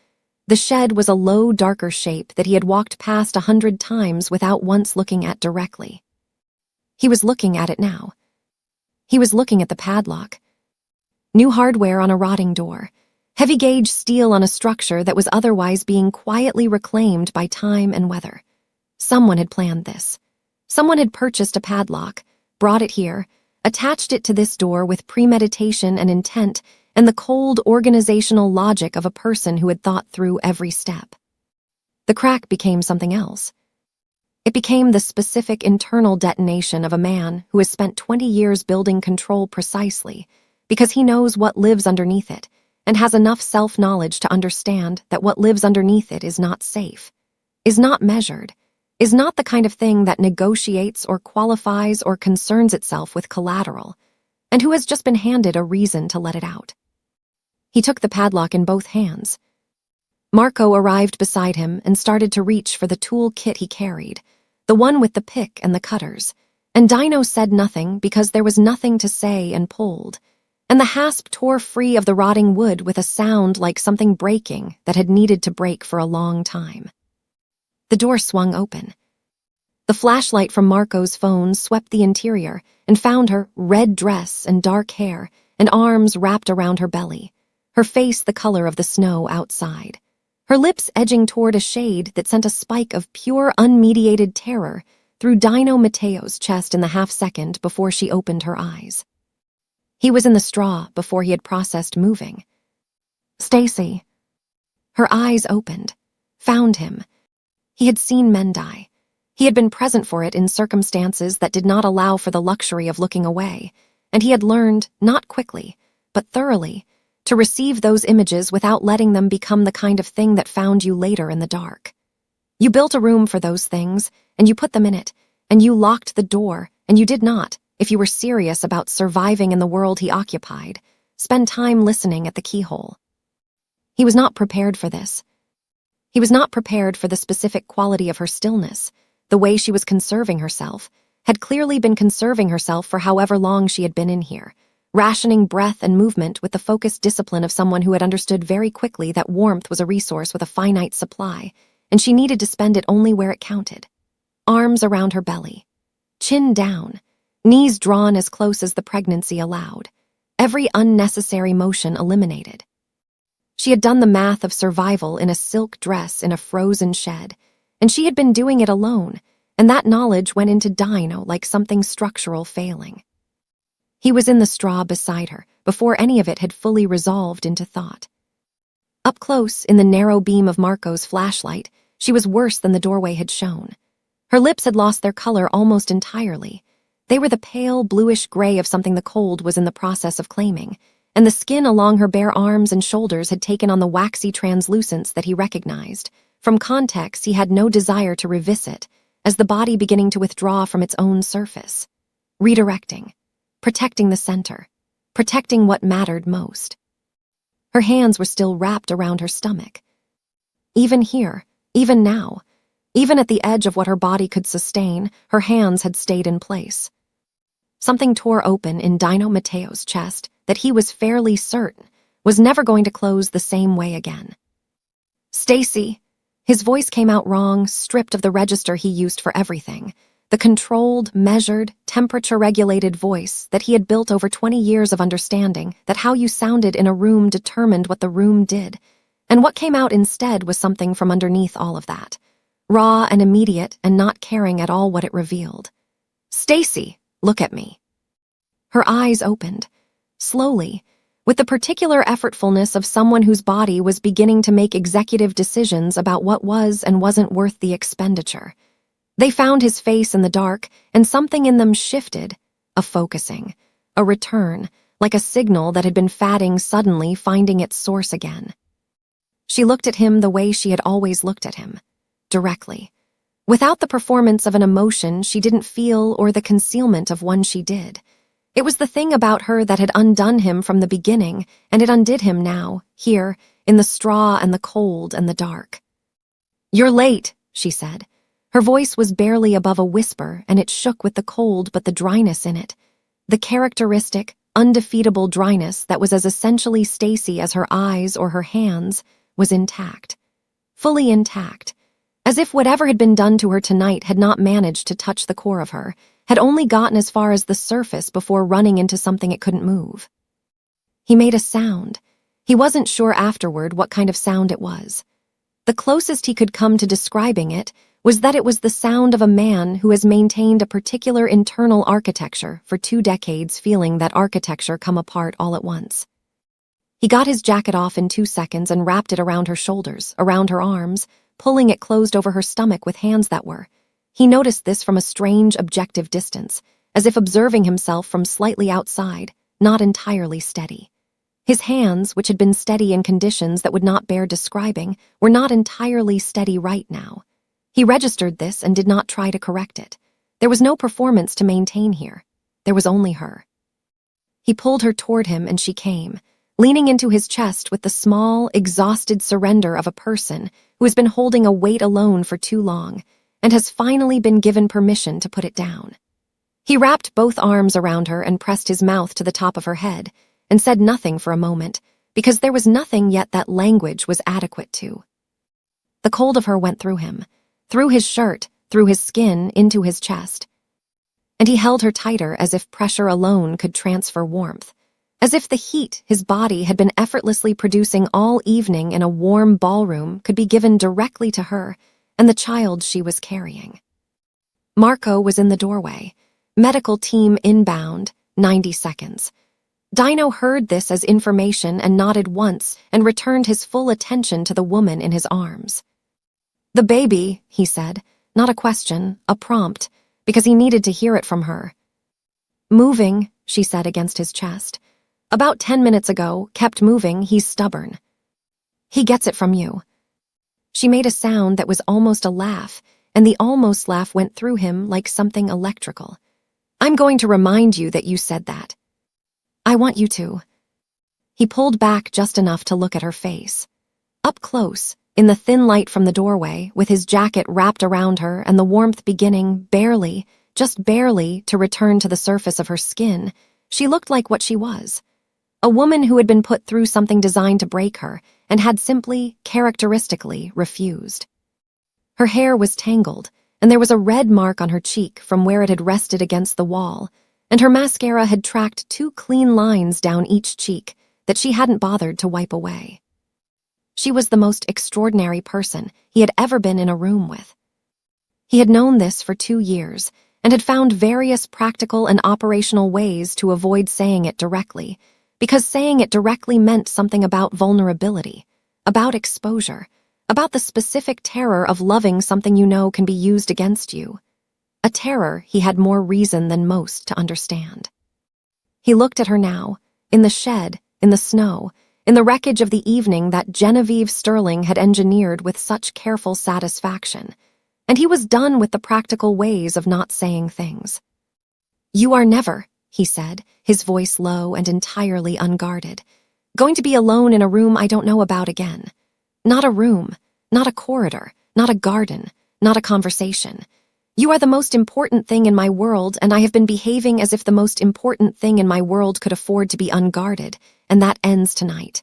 The shed was a low, darker shape that he had walked past 100 times without once looking at directly. He was looking at it now. He was looking at the padlock. New hardware on a rotting door. Heavy-gauge steel on a structure that was otherwise being quietly reclaimed by time and weather. Someone had planned this. Someone had purchased a padlock, brought it here, attached it to this door with premeditation and intent and the cold organizational logic of a person who had thought through every step. The crack became something else. It became the specific internal detonation of a man who has spent 20 years building control precisely because he knows what lives underneath it and has enough self-knowledge to understand that what lives underneath it is not safe, is not measured, is not the kind of thing that negotiates or qualifies or concerns itself with collateral, and who has just been handed a reason to let it out. He took the padlock in both hands. Marco arrived beside him and started to reach for the tool kit he carried, the one with the pick and the cutters, and Dino said nothing because there was nothing to say and pulled, and the hasp tore free of the rotting wood with a sound like something breaking that had needed to break for a long time. The door swung open. The flashlight from Marco's phone swept the interior and found her red dress and dark hair and arms wrapped around her belly, her face the color of the snow outside, her lips edging toward a shade that sent a spike of pure unmediated terror through Dino Mateo's chest in the half-second before she opened her eyes. He was in the straw before he had processed moving. Stacy. Her eyes opened, found him. He had seen men die. He had been present for it in circumstances that did not allow for the luxury of looking away, and he had learned, not quickly, but thoroughly, to receive those images without letting them become the kind of thing that found you later in the dark. You built a room for those things, and you put them in it, and you locked the door, and you did not, if you were serious about surviving in the world he occupied, spend time listening at the keyhole. He was not prepared for this. He was not prepared for the specific quality of her stillness, the way she was conserving herself, had clearly been conserving herself for however long she had been in here, rationing breath and movement with the focused discipline of someone who had understood very quickly that warmth was a resource with a finite supply, and she needed to spend it only where it counted. Arms around her belly, chin down, knees drawn as close as the pregnancy allowed, every unnecessary motion eliminated. She had done the math of survival in a silk dress in a frozen shed, and she had been doing it alone, and that knowledge went into Dino like something structural failing. He was in the straw beside her before any of it had fully resolved into thought. Up close, in the narrow beam of Marco's flashlight, she was worse than the doorway had shown. Her lips had lost their color almost entirely. They were the pale, bluish gray of something the cold was in the process of claiming, and the skin along her bare arms and shoulders had taken on the waxy translucence that he recognized. From context, he had no desire to revisit, as the body beginning to withdraw from its own surface. Redirecting, protecting the center, protecting what mattered most. Her hands were still wrapped around her stomach. Even here, even now, Even at the edge of what her body could sustain, her hands had stayed in place. Something tore open in Dino Mateo's chest that he was fairly certain was never going to close the same way again. "Stacy!" His voice came out wrong, stripped of the register he used for everything. The controlled, measured, temperature-regulated voice that he had built over 20 years of understanding that how you sounded in a room determined what the room did. And what came out instead was something from underneath all of that. Raw and immediate and not caring at all what it revealed. "Stacy, look at me." Her eyes opened. Slowly, with the particular effortfulness of someone whose body was beginning to make executive decisions about what was and wasn't worth the expenditure. They found his face in the dark, and something in them shifted, a focusing, a return, like a signal that had been fading suddenly finding its source again. She looked at him the way she had always looked at him, directly. Without the performance of an emotion she didn't feel or the concealment of one she did. It was the thing about her that had undone him from the beginning, and it undid him now, here, in the straw and the cold and the dark. "You're late," she said. Her voice was barely above a whisper, and it shook with the cold but the dryness in it. The characteristic, undefeatable dryness that was as essentially Stacy as her eyes or her hands was intact. Fully intact. As if whatever had been done to her tonight had not managed to touch the core of her, had only gotten as far as the surface before running into something it couldn't move. He made a sound. He wasn't sure afterward what kind of sound it was. The closest he could come to describing it was that it was the sound of a man who has maintained a particular internal architecture for 2 decades, feeling that architecture come apart all at once. He got his jacket off in 2 seconds and wrapped it around her shoulders, around her arms, pulling it closed over her stomach with hands that were. He noticed this from a strange, objective distance, as if observing himself from slightly outside, not entirely steady. His hands, which had been steady in conditions that would not bear describing, were not entirely steady right now. He registered this and did not try to correct it. There was no performance to maintain here. There was only her. He pulled her toward him and she came, leaning into his chest with the small, exhausted surrender of a person who has been holding a weight alone for too long and has finally been given permission to put it down. He wrapped both arms around her and pressed his mouth to the top of her head and said nothing for a moment, because there was nothing yet that language was adequate to. The cold of her went through him, through his shirt, through his skin, into his chest. And he held her tighter as if pressure alone could transfer warmth, as if the heat his body had been effortlessly producing all evening in a warm ballroom could be given directly to her and the child she was carrying. Marco was in the doorway. Medical team inbound, 90 seconds. Dino heard this as information and nodded once and returned his full attention to the woman in his arms. "The baby," he said, not a question, a prompt, because he needed to hear it from her. "Moving," she said against his chest. "About 10 minutes ago, kept moving, he's stubborn. He gets it from you." She made a sound that was almost a laugh, and the almost laugh went through him like something electrical. "I'm going to remind you that you said that. I want you to." He pulled back just enough to look at her face. Up close, in the thin light from the doorway, with his jacket wrapped around her and the warmth beginning, barely, just barely, to return to the surface of her skin, she looked like what she was. A woman who had been put through something designed to break her and had simply, characteristically, refused. Her hair was tangled, and there was a red mark on her cheek from where it had rested against the wall, and her mascara had tracked 2 clean lines down each cheek that she hadn't bothered to wipe away. She was the most extraordinary person he had ever been in a room with. He had known this for 2 years and had found various practical and operational ways to avoid saying it directly, because saying it directly meant something about vulnerability, about exposure, about the specific terror of loving something you know can be used against you. A terror he had more reason than most to understand. He looked at her now, in the shed, in the snow, in the wreckage of the evening that Genevieve Sterling had engineered with such careful satisfaction, and he was done with the practical ways of not saying things. "You are never," he said, his voice low and entirely unguarded, "going to be alone in a room I don't know about again. Not a room, not a corridor, not a garden, not a conversation. You are the most important thing in my world, and I have been behaving as if the most important thing in my world could afford to be unguarded, and that ends tonight."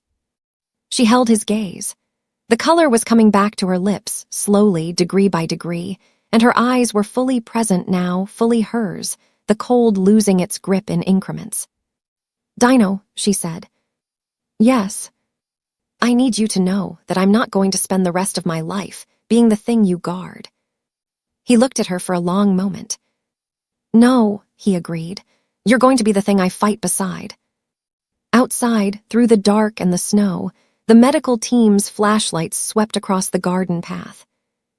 She held his gaze. The color was coming back to her lips, slowly, degree by degree, and her eyes were fully present now, fully hers, the cold losing its grip in increments. "Dino," she said. "Yes. I need you to know that I'm not going to spend the rest of my life being the thing you guard." He looked at her for a long moment. "No," he agreed. "You're going to be the thing I fight beside." Outside, through the dark and the snow, the medical team's flashlights swept across the garden path.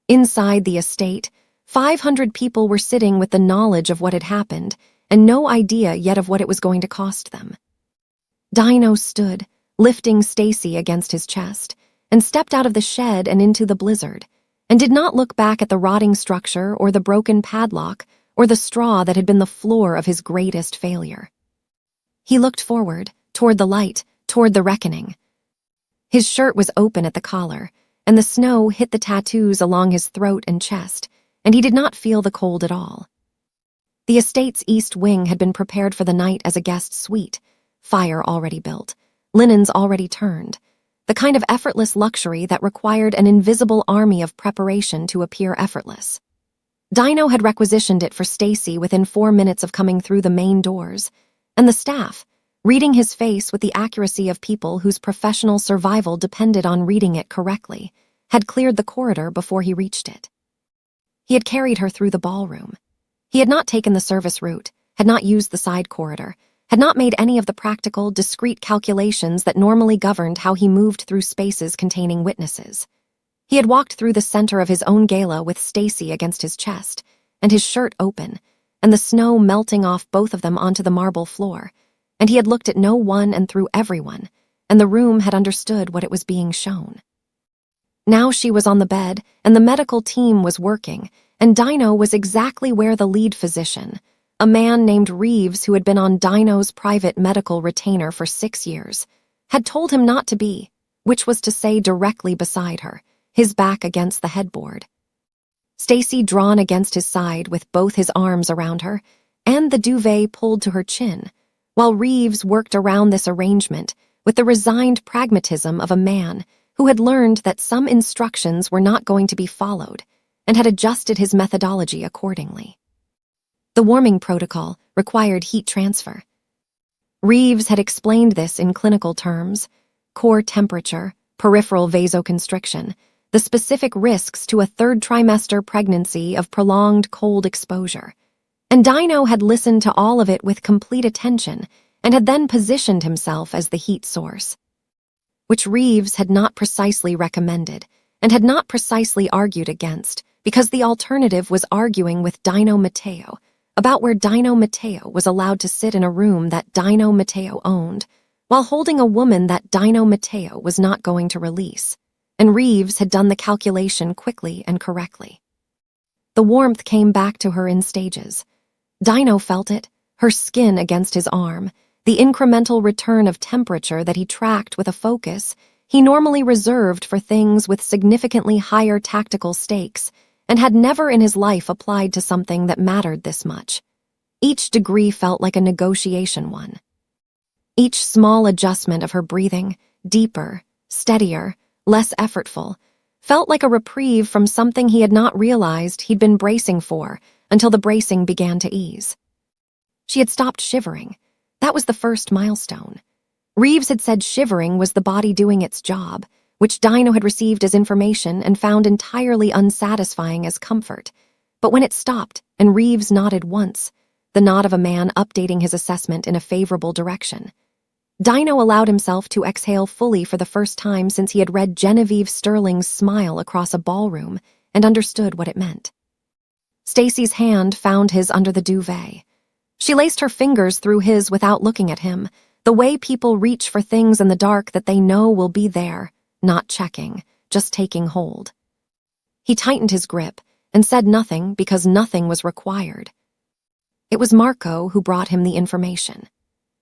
Inside the estate, 500 people were sitting with the knowledge of what had happened and no idea yet of what it was going to cost them. Dino stood, lifting Stacy against his chest, and stepped out of the shed and into the blizzard, and did not look back at the rotting structure or the broken padlock or the straw that had been the floor of his greatest failure. He looked forward, toward the light, toward the reckoning. His shirt was open at the collar, and the snow hit the tattoos along his throat and chest, and he did not feel the cold at all. The estate's east wing had been prepared for the night as a guest suite, fire already built, linens already turned, the kind of effortless luxury that required an invisible army of preparation to appear effortless. Dino had requisitioned it for Stacy within 4 minutes of coming through the main doors, and the staff, reading his face with the accuracy of people whose professional survival depended on reading it correctly, had cleared the corridor before he reached it. He had carried her through the ballroom. He had not taken the service route, had not used the side corridor, had not made any of the practical, discrete calculations that normally governed how he moved through spaces containing witnesses. He had walked through the center of his own gala with Stacy against his chest, and his shirt open, and the snow melting off both of them onto the marble floor, and he had looked at no one and through everyone, and the room had understood what it was being shown. Now she was on the bed, and the medical team was working, and Dino was exactly where the lead physician, a man named Reeves who had been on Dino's private medical retainer for 6 years, had told him not to be, which was to say directly beside her, his back against the headboard. Stacy drawn against his side with both his arms around her, and the duvet pulled to her chin, while Reeves worked around this arrangement with the resigned pragmatism of a man who had learned that some instructions were not going to be followed and had adjusted his methodology accordingly. The warming protocol required heat transfer. Reeves had explained this in clinical terms: core temperature, peripheral vasoconstriction, the specific risks to a 3rd trimester pregnancy of prolonged cold exposure. And Dino had listened to all of it with complete attention and had then positioned himself as the heat source, which Reeves had not precisely recommended and had not precisely argued against, because the alternative was arguing with Dino Matteo about where Dino Matteo was allowed to sit in a room that Dino Matteo owned, while holding a woman that Dino Matteo was not going to release, and Reeves had done the calculation quickly and correctly. The warmth came back to her in stages. Dino felt it, her skin against his arm, the incremental return of temperature that he tracked with a focus he normally reserved for things with significantly higher tactical stakes, and had never in his life applied to something that mattered this much. Each degree felt like a negotiation one. Each small adjustment of her breathing, deeper, steadier, less effortful, felt like a reprieve from something he had not realized he'd been bracing for until the bracing began to ease. She had stopped shivering. That was the first milestone. Reeves had said shivering was the body doing its job, which Dino had received as information and found entirely unsatisfying as comfort. But when it stopped and Reeves nodded once, the nod of a man updating his assessment in a favorable direction, Dino allowed himself to exhale fully for the first time since he had read Genevieve Sterling's smile across a ballroom and understood what it meant. Stacy's hand found his under the duvet. She laced her fingers through his without looking at him, the way people reach for things in the dark that they know will be there, not checking, just taking hold. He tightened his grip and said nothing because nothing was required. It was Marco who brought him the information.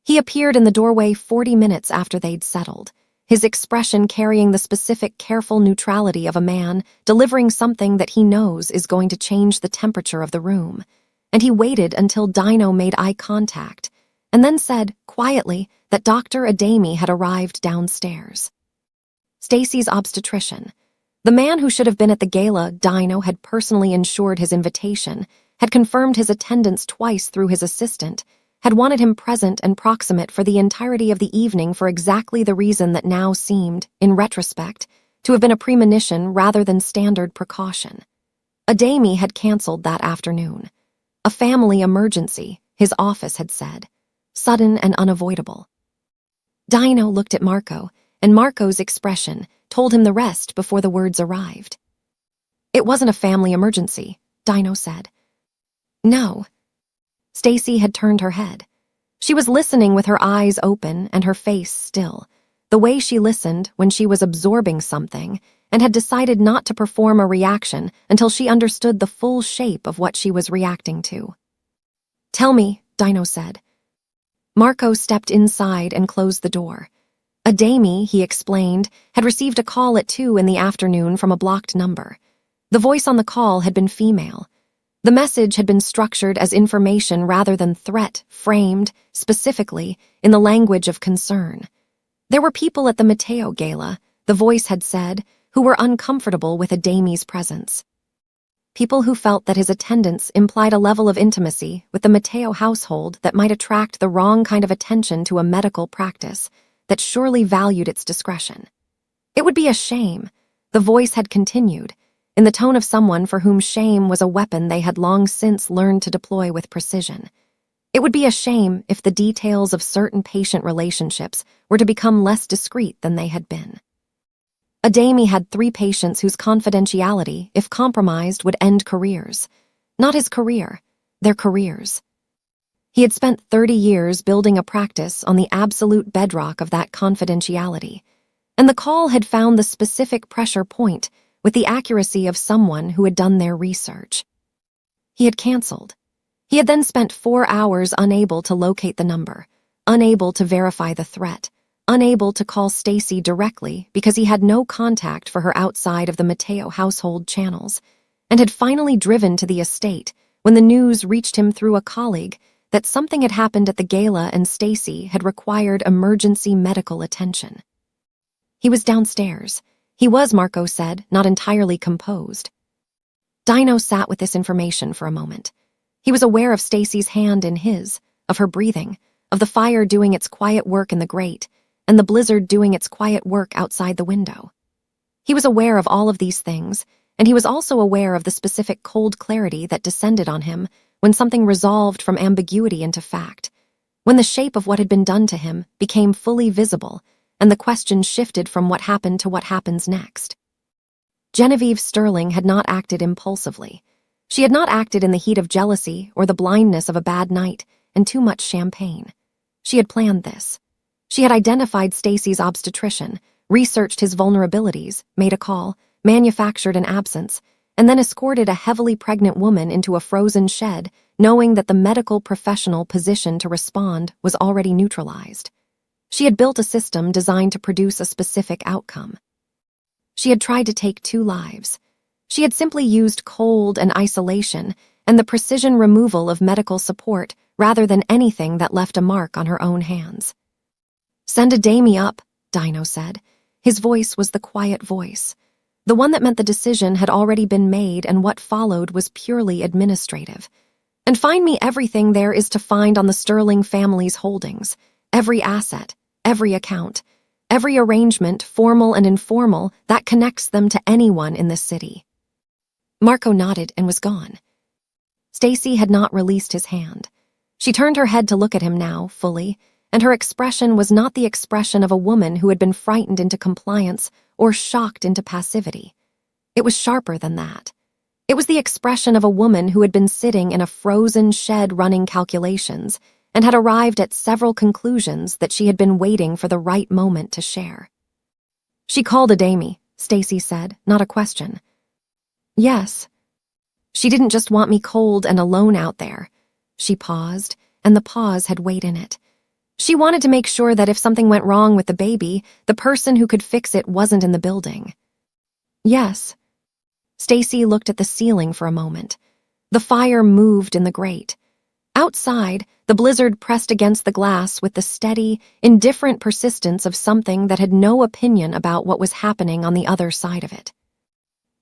He appeared in the doorway 40 minutes after they'd settled, his expression carrying the specific careful neutrality of a man delivering something that he knows is going to change the temperature of the room. And he waited until Dino made eye contact, and then said, quietly, that Dr. Adami had arrived downstairs. Stacy's obstetrician. The man who should have been at the gala Dino had personally ensured his invitation, had confirmed his attendance twice through his assistant, had wanted him present and proximate for the entirety of the evening for exactly the reason that now seemed, in retrospect, to have been a premonition rather than standard precaution. Adami had canceled that afternoon. A family emergency, his office had said. Sudden and unavoidable. Dino looked at Marco, and Marco's expression told him the rest before the words arrived. It wasn't a family emergency, Dino said. No. Stacy had turned her head. She was listening with her eyes open and her face still, the way she listened when she was absorbing something and had decided not to perform a reaction until she understood the full shape of what she was reacting to. Tell me, Dino said. Marco stepped inside and closed the door. Adami, he explained, had received a call at 2 in the afternoon from a blocked number. The voice on the call had been female. The message had been structured as information rather than threat, framed, specifically, in the language of concern. There were people at the Mateo Gala, the voice had said, who were uncomfortable with Adami's presence. People who felt that his attendance implied a level of intimacy with the Mateo household that might attract the wrong kind of attention to a medical practice that surely valued its discretion. It would be a shame, the voice had continued, in the tone of someone for whom shame was a weapon they had long since learned to deploy with precision. It would be a shame if the details of certain patient relationships were to become less discreet than they had been. Adami had 3 patients whose confidentiality, if compromised, would end careers. Not his career, their careers. He had spent 30 years building a practice on the absolute bedrock of that confidentiality, and the call had found the specific pressure point with the accuracy of someone who had done their research. He had canceled. He had then spent 4 hours unable to locate the number, unable to verify the threat, unable to call Stacy directly because he had no contact for her outside of the Mateo household channels, and had finally driven to the estate when the news reached him through a colleague that something had happened at the gala and Stacy had required emergency medical attention. He was downstairs. He was, Marco said, not entirely composed. Dino sat with this information for a moment. He was aware of Stacy's hand in his, of her breathing, of the fire doing its quiet work in the grate, and the blizzard doing its quiet work outside the window. He was aware of all of these things, and he was also aware of the specific cold clarity that descended on him when something resolved from ambiguity into fact, when the shape of what had been done to him became fully visible, and the question shifted from what happened to what happens next. Genevieve Sterling had not acted impulsively. She had not acted in the heat of jealousy or the blindness of a bad night and too much champagne. She had planned this. She had identified Stacy's obstetrician, researched his vulnerabilities, made a call, manufactured an absence, and then escorted a heavily pregnant woman into a frozen shed, knowing that the medical professional positioned to respond was already neutralized. She had built a system designed to produce a specific outcome. She had tried to take 2 lives. She had simply used cold and isolation and the precision removal of medical support rather than anything that left a mark on her own hands. Send Adami up, Dino said. His voice was the quiet voice. The one that meant the decision had already been made and what followed was purely administrative. And find me everything there is to find on the Sterling family's holdings, every asset, every account, every arrangement, formal and informal, that connects them to anyone in this city. Marco nodded and was gone. Stacy had not released his hand. She turned her head to look at him now, fully, and her expression was not the expression of a woman who had been frightened into compliance or shocked into passivity. It was sharper than that. It was the expression of a woman who had been sitting in a frozen shed running calculations and had arrived at several conclusions that she had been waiting for the right moment to share. She called Adami, Stacy said, not a question. Yes. She didn't just want me cold and alone out there. She paused, and the pause had weight in it. She wanted to make sure that if something went wrong with the baby, the person who could fix it wasn't in the building. Yes. Stacy looked at the ceiling for a moment. The fire moved in the grate. Outside, the blizzard pressed against the glass with the steady, indifferent persistence of something that had no opinion about what was happening on the other side of it.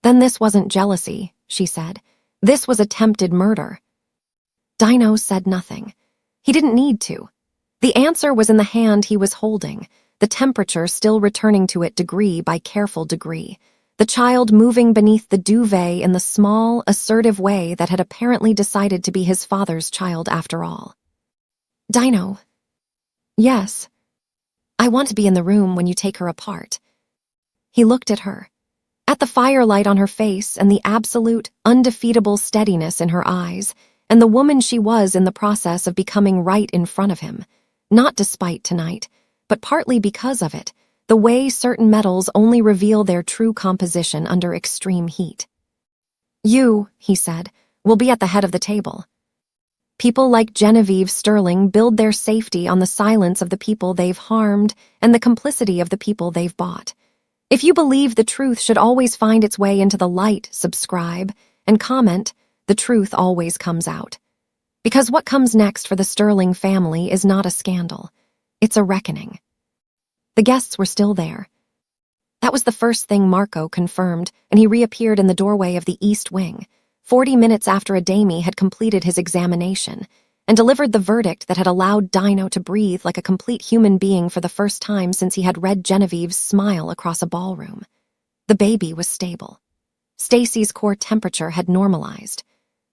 Then this wasn't jealousy, she said. This was attempted murder. Dino said nothing. He didn't need to. The answer was in the hand he was holding, the temperature still returning to it degree by careful degree, the child moving beneath the duvet in the small, assertive way that had apparently decided to be his father's child after all. Dino. Yes. I want to be in the room when you take her apart. He looked at her. At the firelight on her face and the absolute, undefeatable steadiness in her eyes, and the woman she was in the process of becoming right in front of him, not despite tonight, but partly because of it, the way certain metals only reveal their true composition under extreme heat. You, he said, will be at the head of the table. People like Genevieve Sterling build their safety on the silence of the people they've harmed and the complicity of the people they've bought. If you believe the truth should always find its way into the light, subscribe, and comment, the truth always comes out. Because what comes next for the Sterling family is not a scandal. It's a reckoning. The guests were still there. That was the first thing Marco confirmed, and he reappeared in the doorway of the East Wing, 40 minutes after Adami had completed his examination, and delivered the verdict that had allowed Dino to breathe like a complete human being for the first time since he had read Genevieve's smile across a ballroom. The baby was stable. Stacy's core temperature had normalized.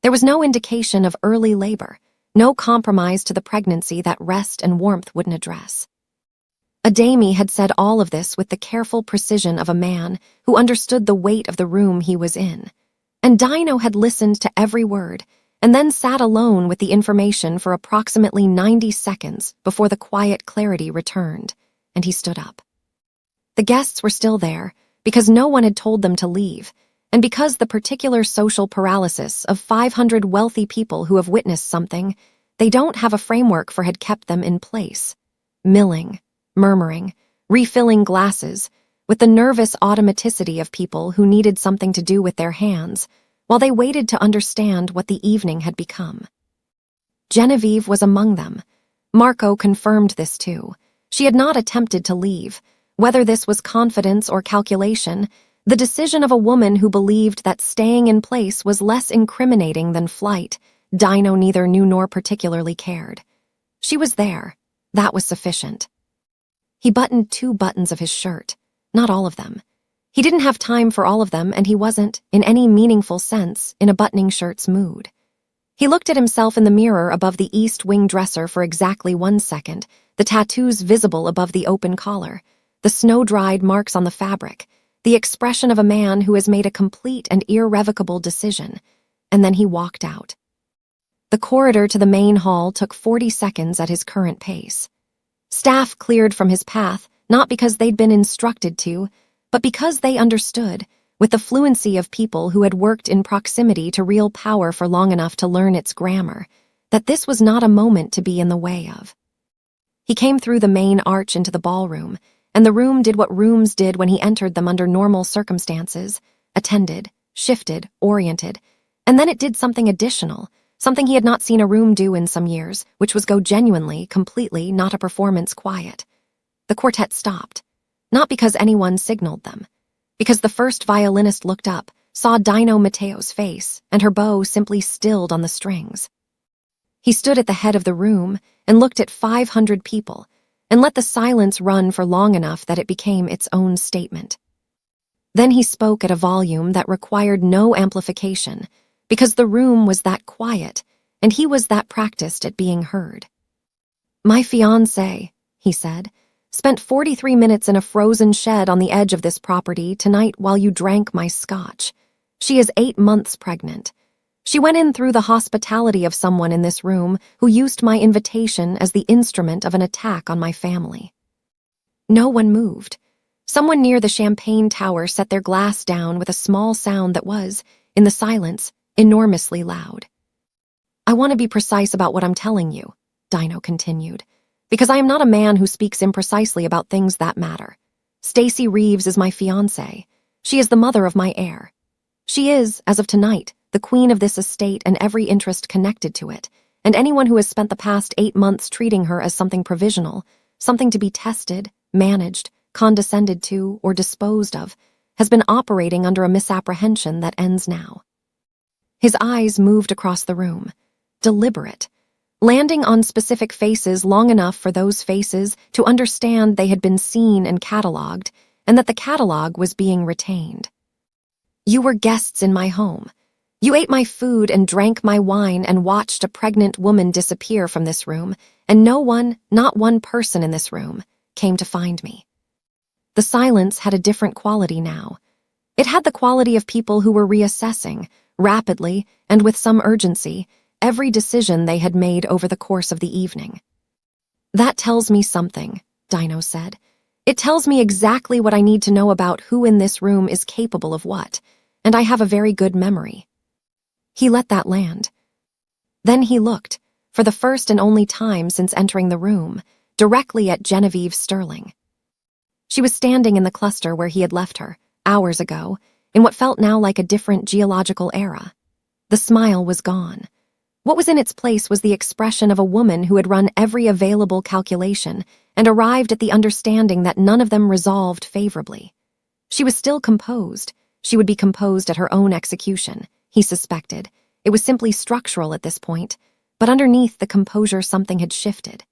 There was no indication of early labor, no compromise to the pregnancy that rest and warmth wouldn't address. Adami had said all of this with the careful precision of a man who understood the weight of the room he was in, and Dino had listened to every word and then sat alone with the information for approximately 90 seconds before the quiet clarity returned, and he stood up. The guests were still there because no one had told them to leave, and because the particular social paralysis of 500 wealthy people who have witnessed something they don't have a framework for had kept them in place, milling, murmuring, refilling glasses, with the nervous automaticity of people who needed something to do with their hands, while they waited to understand what the evening had become. Genevieve was among them. Marco confirmed this too. She had not attempted to leave. Whether this was confidence or calculation, the decision of a woman who believed that staying in place was less incriminating than flight, Dino neither knew nor particularly cared. She was there. That was sufficient. He buttoned 2 buttons of his shirt, not all of them. He didn't have time for all of them, and he wasn't, in any meaningful sense, in a buttoning shirt's mood. He looked at himself in the mirror above the East Wing dresser for exactly 1 second, the tattoos visible above the open collar, the snow-dried marks on the fabric, the expression of a man who has made a complete and irrevocable decision, and then he walked out. The corridor to the main hall took 40 seconds at his current pace. Staff cleared from his path, not because they'd been instructed to, but because they understood, with the fluency of people who had worked in proximity to real power for long enough to learn its grammar, that this was not a moment to be in the way of. He came through the main arch into the ballroom, and the room did what rooms did when he entered them under normal circumstances, attended, shifted, oriented, and then it did something additional, something he had not seen a room do in some years, which was go genuinely, completely, not a performance quiet. The quartet stopped, not because anyone signaled them, because the first violinist looked up, saw Dino Mateo's face, and her bow simply stilled on the strings. He stood at the head of the room and looked at 500 people, and let the silence run for long enough that it became its own statement. Then he spoke at a volume that required no amplification, because the room was that quiet, and he was that practiced at being heard. My fiancé, he said, spent 43 minutes in a frozen shed on the edge of this property tonight while you drank my scotch. She is 8 months pregnant. She went in through the hospitality of someone in this room who used my invitation as the instrument of an attack on my family. No one moved. Someone near the champagne tower set their glass down with a small sound that was, in the silence, enormously loud. I want to be precise about what I'm telling you, Dino continued. Because I am not a man who speaks imprecisely about things that matter. Stacy Reeves is my fiancée. She is the mother of my heir. She is, as of tonight, the queen of this estate and every interest connected to it, and anyone who has spent the past 8 months treating her as something provisional, something to be tested, managed, condescended to, or disposed of, has been operating under a misapprehension that ends now. His eyes moved across the room, deliberate, landing on specific faces long enough for those faces to understand they had been seen and catalogued, and that the catalog was being retained. You were guests in my home. You ate my food and drank my wine and watched a pregnant woman disappear from this room, and no one, not one person in this room, came to find me. The silence had a different quality now. It had the quality of people who were reassessing, rapidly and with some urgency, every decision they had made over the course of the evening. That tells me something, Dino said. It tells me exactly what I need to know about who in this room is capable of what, and I have a very good memory. He let that land. Then he looked, for the first and only time since entering the room, directly at Genevieve Sterling. She was standing in the cluster where he had left her, hours ago, in what felt now like a different geological era. The smile was gone. What was in its place was the expression of a woman who had run every available calculation and arrived at the understanding that none of them resolved favorably. She was still composed. She would be composed at her own execution, he suspected. It was simply structural at this point, but underneath the composure something had shifted.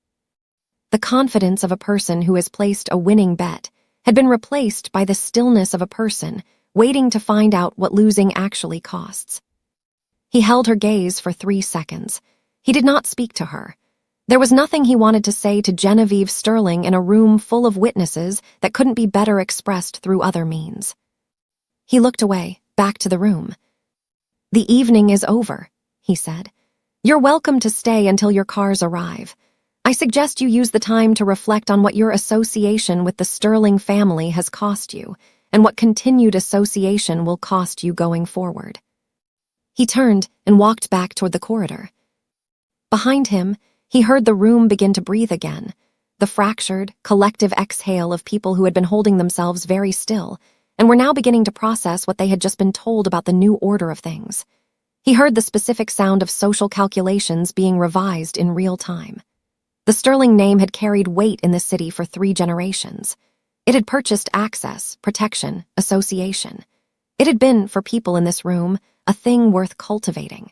The confidence of a person who has placed a winning bet had been replaced by the stillness of a person waiting to find out what losing actually costs. He held her gaze for 3 seconds. He did not speak to her. There was nothing he wanted to say to Genevieve Sterling in a room full of witnesses that couldn't be better expressed through other means. He looked away, back to the room. "The evening is over," he said. "You're welcome to stay until your cars arrive. I suggest you use the time to reflect on what your association with the Sterling family has cost you, and what continued association will cost you going forward." He turned and walked back toward the corridor. Behind him, he heard the room begin to breathe again, the fractured, collective exhale of people who had been holding themselves very still, and were now beginning to process what they had just been told about the new order of things. He heard the specific sound of social calculations being revised in real time. The Sterling name had carried weight in the city for 3 generations. It had purchased access, protection, association. It had been, for people in this room, a thing worth cultivating.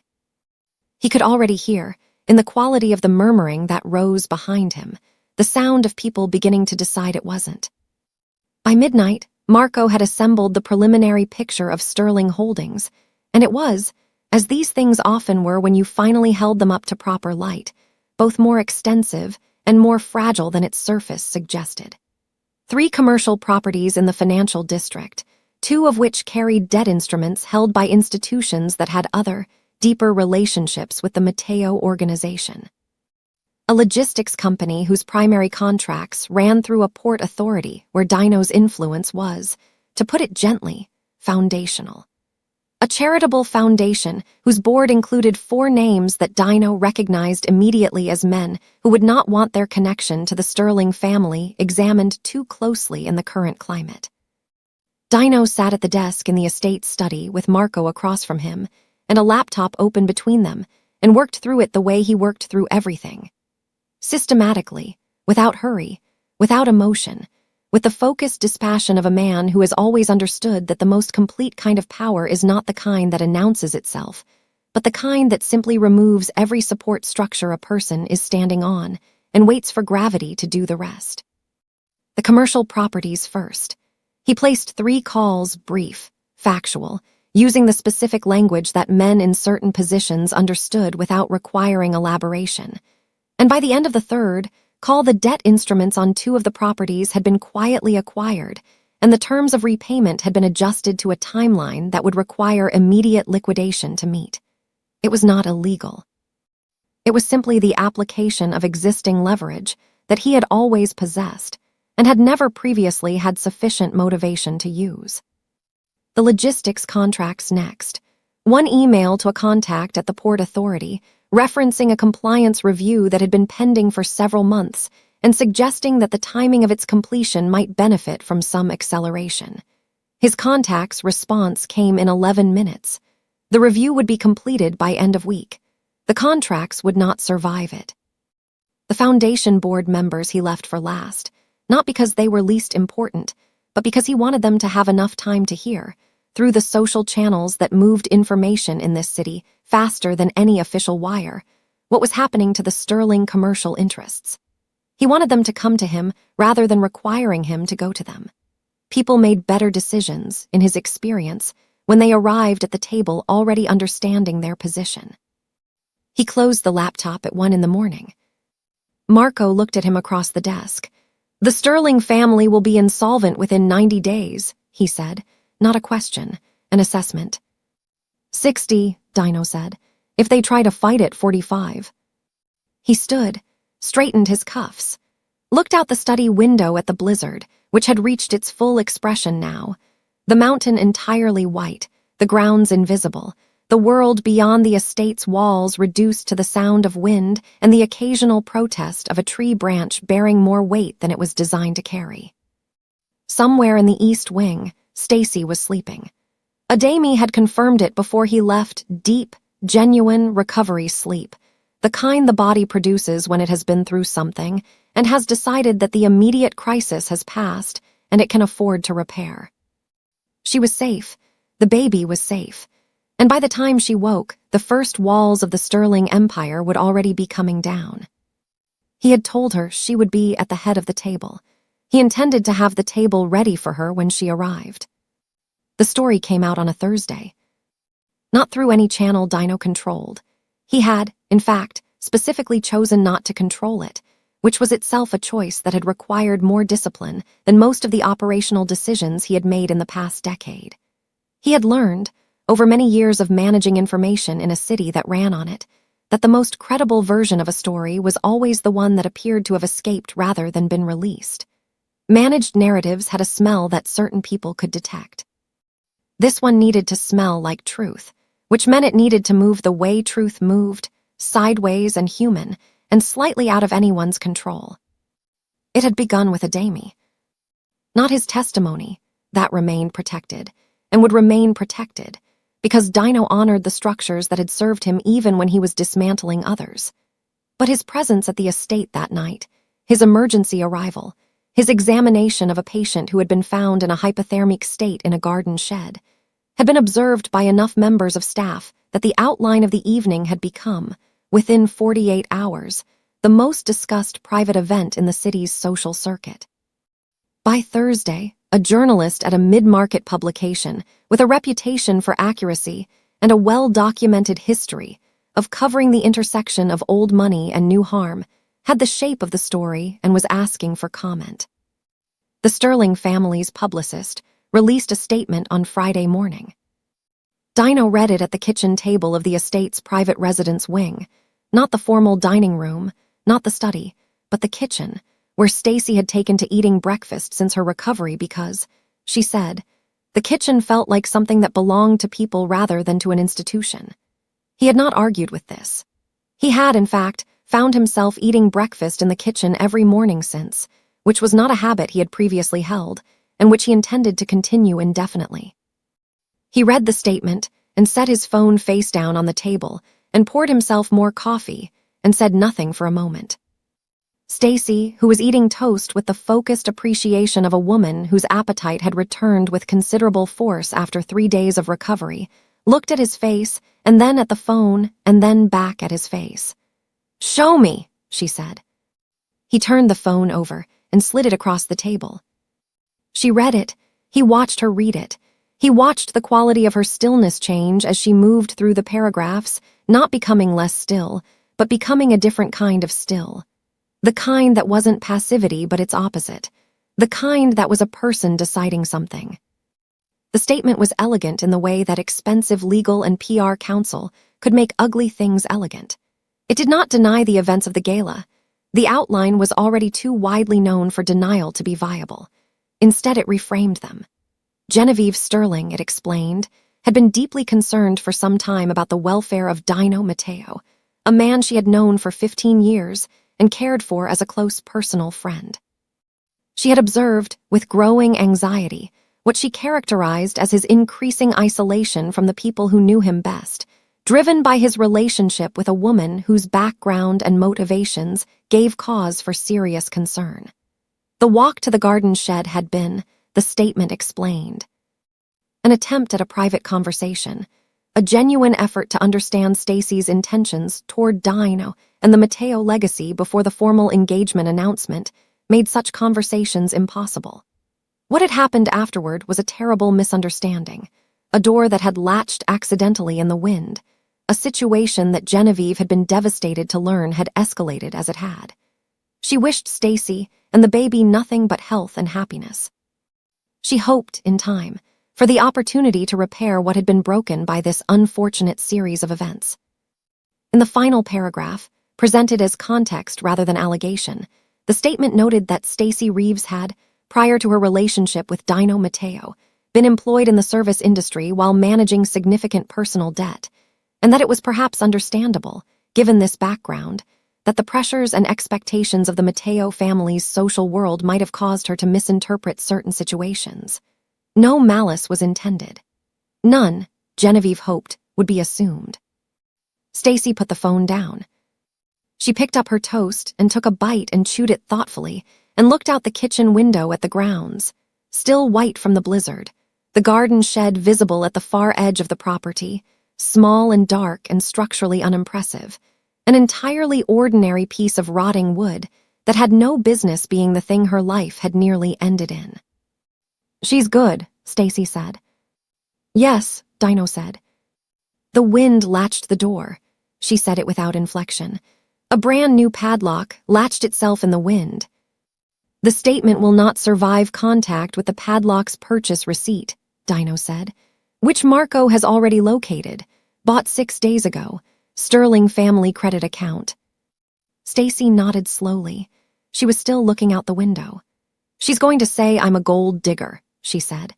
He could already hear, in the quality of the murmuring that rose behind him, the sound of people beginning to decide it wasn't. By midnight, Marco had assembled the preliminary picture of Sterling Holdings, and it was, as these things often were when you finally held them up to proper light, both more extensive and more fragile than its surface suggested. 3 commercial properties in the financial district, 2 of which carried debt instruments held by institutions that had other, deeper relationships with the Mateo organization. A logistics company whose primary contracts ran through a port authority where Dino's influence was, to put it gently, foundational. A charitable foundation whose board included 4 names that Dino recognized immediately as men who would not want their connection to the Sterling family examined too closely in the current climate. Dino sat at the desk in the estate study with Marco across from him and a laptop open between them and worked through it the way he worked through everything. Systematically, without hurry, without emotion, with the focused dispassion of a man who has always understood that the most complete kind of power is not the kind that announces itself, but the kind that simply removes every support structure a person is standing on and waits for gravity to do the rest. The commercial properties first. He placed 3 calls brief, factual, using the specific language that men in certain positions understood without requiring elaboration. And by the end of the 3rd, call the debt instruments on 2 of the properties had been quietly acquired, and the terms of repayment had been adjusted to a timeline that would require immediate liquidation to meet. It was not illegal. It was simply the application of existing leverage that he had always possessed and had never previously had sufficient motivation to use. The logistics contracts next. 1 email to a contact at the Port Authority, referencing a compliance review that had been pending for several months and suggesting that the timing of its completion might benefit from some acceleration. His contact's response came in 11 minutes. The review would be completed by end of week. The contracts would not survive it. The foundation board members he left for last, not because they were least important, but because he wanted them to have enough time to hear, through the social channels that moved information in this city faster than any official wire, what was happening to the sterling commercial interests. He wanted them to come to him rather than requiring him to go to them. People made better decisions, in his experience, when they arrived at the table already understanding their position. He closed the laptop at 1 a.m. Marco looked at him across the desk. "The Sterling family will be insolvent within 90 days, he said. Not a question, an assessment. 60, Dino said. If they try to fight it, 45. He stood, straightened his cuffs, looked out the study window at the blizzard, which had reached its full expression now. The mountain entirely white, the grounds invisible, the world beyond the estate's walls reduced to the sound of wind and the occasional protest of a tree branch bearing more weight than it was designed to carry. Somewhere in the east wing, Stacy was sleeping. Adami had confirmed it before he left. Deep, genuine recovery sleep, the kind the body produces when it has been through something and has decided that the immediate crisis has passed and it can afford to repair. She was safe. The baby was safe. And by the time she woke, the first walls of the Sterling Empire would already be coming down. He had told her she would be at the head of the table. He intended to have the table ready for her when she arrived. The story came out on a Thursday. Not through any channel Dino controlled. He had, in fact, specifically chosen not to control it, which was itself a choice that had required more discipline than most of the operational decisions he had made in the past decade. He had learned, over many years of managing information in a city that ran on it, that the most credible version of a story was always the one that appeared to have escaped rather than been released. Managed narratives had a smell that certain people could detect. This one needed to smell like truth, which meant it needed to move the way truth moved, sideways and human, and slightly out of anyone's control. It had begun with Adami. Not his testimony, that remained protected, and would remain protected, because Dino honored the structures that had served him even when he was dismantling others. But his presence at the estate that night, his emergency arrival, his examination of a patient who had been found in a hypothermic state in a garden shed, had been observed by enough members of staff that the outline of the evening had become, within 48 hours, the most discussed private event in the city's social circuit. By Thursday, a journalist at a mid-market publication with a reputation for accuracy and a well-documented history of covering the intersection of old money and new harm had the shape of the story and was asking for comment. The Sterling family's publicist released a statement on Friday morning. Dino read it at the kitchen table of the estate's private residence wing, not the formal dining room, not the study, but the kitchen, where Stacy had taken to eating breakfast since her recovery because, she said, the kitchen felt like something that belonged to people rather than to an institution. He had not argued with this. He had, in fact, found himself eating breakfast in the kitchen every morning since, which was not a habit he had previously held, and which he intended to continue indefinitely. He read the statement and set his phone face down on the table and poured himself more coffee and said nothing for a moment. Stacy, who was eating toast with the focused appreciation of a woman whose appetite had returned with considerable force after 3 days of recovery, looked at his face and then at the phone and then back at his face. "Show me," she said. He turned the phone over and slid it across the table. She read it. He watched her read it. He watched the quality of her stillness change as she moved through the paragraphs, not becoming less still, but becoming a different kind of still. The kind that wasn't passivity but its opposite. The kind that was a person deciding something. The statement was elegant in the way that expensive legal and PR counsel could make ugly things elegant. It did not deny the events of the gala. The outline was already too widely known for denial to be viable. Instead, it reframed them. Genevieve Sterling, it explained, had been deeply concerned for some time about the welfare of Dino Matteo, a man she had known for 15 years and cared for as a close personal friend. She had observed, with growing anxiety, what she characterized as his increasing isolation from the people who knew him best, driven by his relationship with a woman whose background and motivations gave cause for serious concern. The walk to the garden shed had been, the statement explained, an attempt at a private conversation, a genuine effort to understand Stacy's intentions toward Dino and the Mateo legacy before the formal engagement announcement made such conversations impossible. What had happened afterward was a terrible misunderstanding, a door that had latched accidentally in the wind, a situation that Genevieve had been devastated to learn had escalated as it had. She wished Stacy and the baby nothing but health and happiness. She hoped, in time, for the opportunity to repair what had been broken by this unfortunate series of events. In the final paragraph, presented as context rather than allegation, the statement noted that Stacy Reeves had, prior to her relationship with Dino Mateo, been employed in the service industry while managing significant personal debt, and that it was perhaps understandable, given this background, that the pressures and expectations of the Mateo family's social world might have caused her to misinterpret certain situations. No malice was intended. None, Genevieve hoped, would be assumed. Stacy put the phone down. She picked up her toast and took a bite and chewed it thoughtfully and looked out the kitchen window at the grounds, still white from the blizzard, the garden shed visible at the far edge of the property, small and dark and structurally unimpressive, an entirely ordinary piece of rotting wood that had no business being the thing her life had nearly ended in. "She's good," Stacy said. "Yes," Dino said. The wind latched the door. She said it without inflection. A brand new padlock latched itself in the wind. "The statement will not survive contact with the padlock's purchase receipt," Dino said, "which Marco has already located, bought 6 days ago, Sterling family credit account." Stacy nodded slowly. She was still looking out the window. "She's going to say I'm a gold digger," she said.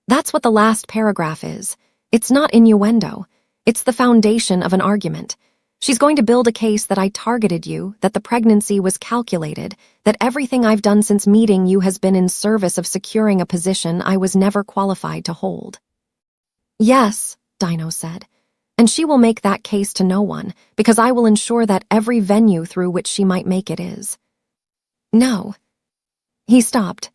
"That's what the last paragraph is. It's not innuendo. It's the foundation of an argument. She's going to build a case that I targeted you, that the pregnancy was calculated, that everything I've done since meeting you has been in service of securing a position I was never qualified to hold." "Yes," Dino said, "and she will make that case to no one, because I will ensure that every venue through which she might make it is." "No." He stopped.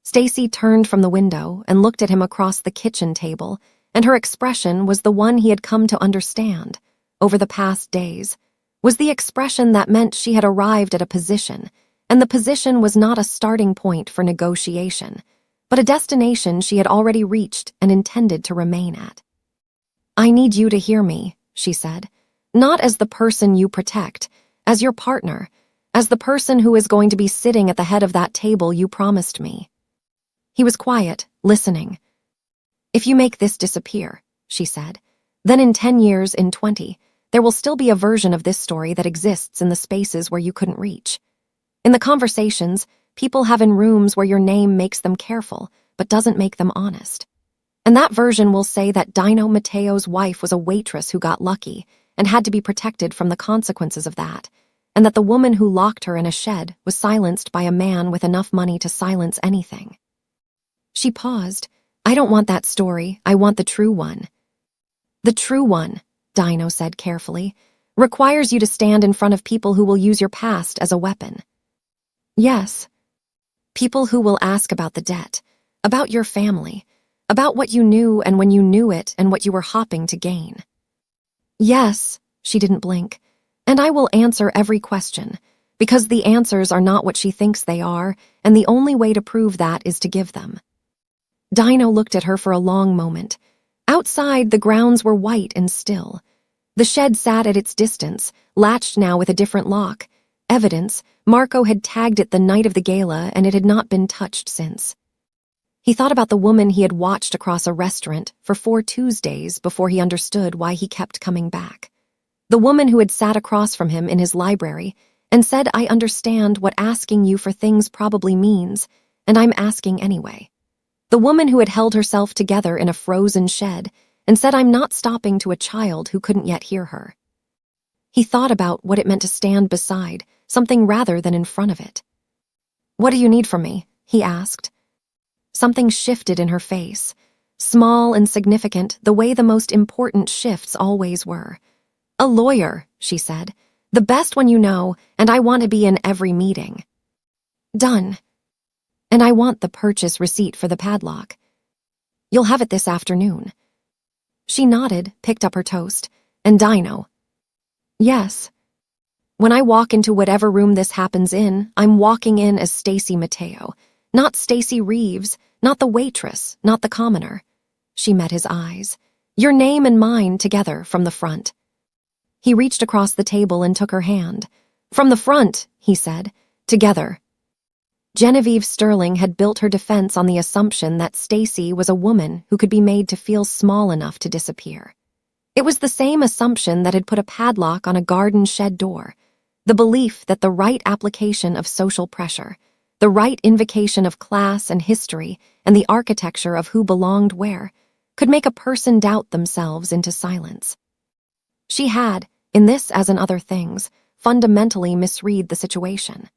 Stacy turned from the window and looked at him across the kitchen table, and her expression was the one he had come to understand over the past days, was the expression that meant she had arrived at a position, and the position was not a starting point for negotiation, but a destination she had already reached and intended to remain at. "I need you to hear me," she said, "not as the person you protect, as your partner, as the person who is going to be sitting at the head of that table you promised me." He was quiet, listening. "If you make this disappear," she said, "then in 10 years, in 20, there will still be a version of this story that exists in the spaces where you couldn't reach. In the conversations people have in rooms where your name makes them careful, but doesn't make them honest. And that version will say that Dino Mateo's wife was a waitress who got lucky and had to be protected from the consequences of that, and that the woman who locked her in a shed was silenced by a man with enough money to silence anything." She paused. "I don't want that story. I want the true one." "The true one," Dino said carefully, "requires you to stand in front of people who will use your past as a weapon." "Yes." "People who will ask about the debt, about your family, about what you knew and when you knew it and what you were hoping to gain." "Yes," she didn't blink, "and I will answer every question, because the answers are not what she thinks they are, and the only way to prove that is to give them." Dino looked at her for a long moment. Outside, the grounds were white and still. The shed sat at its distance, latched now with a different lock. Evidence, Marco had tagged it the night of the gala, and it had not been touched since. He thought about the woman he had watched across a restaurant for 4 Tuesdays before he understood why he kept coming back. The woman who had sat across from him in his library and said, "I understand what asking you for things probably means, and I'm asking anyway." The woman who had held herself together in a frozen shed and said, "I'm not stopping," to a child who couldn't yet hear her. He thought about what it meant to stand beside something rather than in front of it. "What do you need from me?" he asked. Something shifted in her face, small and significant, the way the most important shifts always were. "A lawyer," she said. "The best one you know, and I want to be in every meeting." "Done. And I want the purchase receipt for the padlock. You'll have it this afternoon." She nodded, picked up her toast. "And Dino?" "Yes. When I walk into whatever room this happens in, I'm walking in as Stacy Mateo, not Stacy Reeves, not the waitress, not the commoner." She met his eyes. "Your name and mine together from the front." He reached across the table and took her hand. "From the front," he said. "Together." Genevieve Sterling had built her defense on the assumption that Stacy was a woman who could be made to feel small enough to disappear. It was the same assumption that had put a padlock on a garden shed door, the belief that the right application of social pressure, the right invocation of class and history and the architecture of who belonged where, could make a person doubt themselves into silence. She had, in this as in other things, fundamentally misread the situation.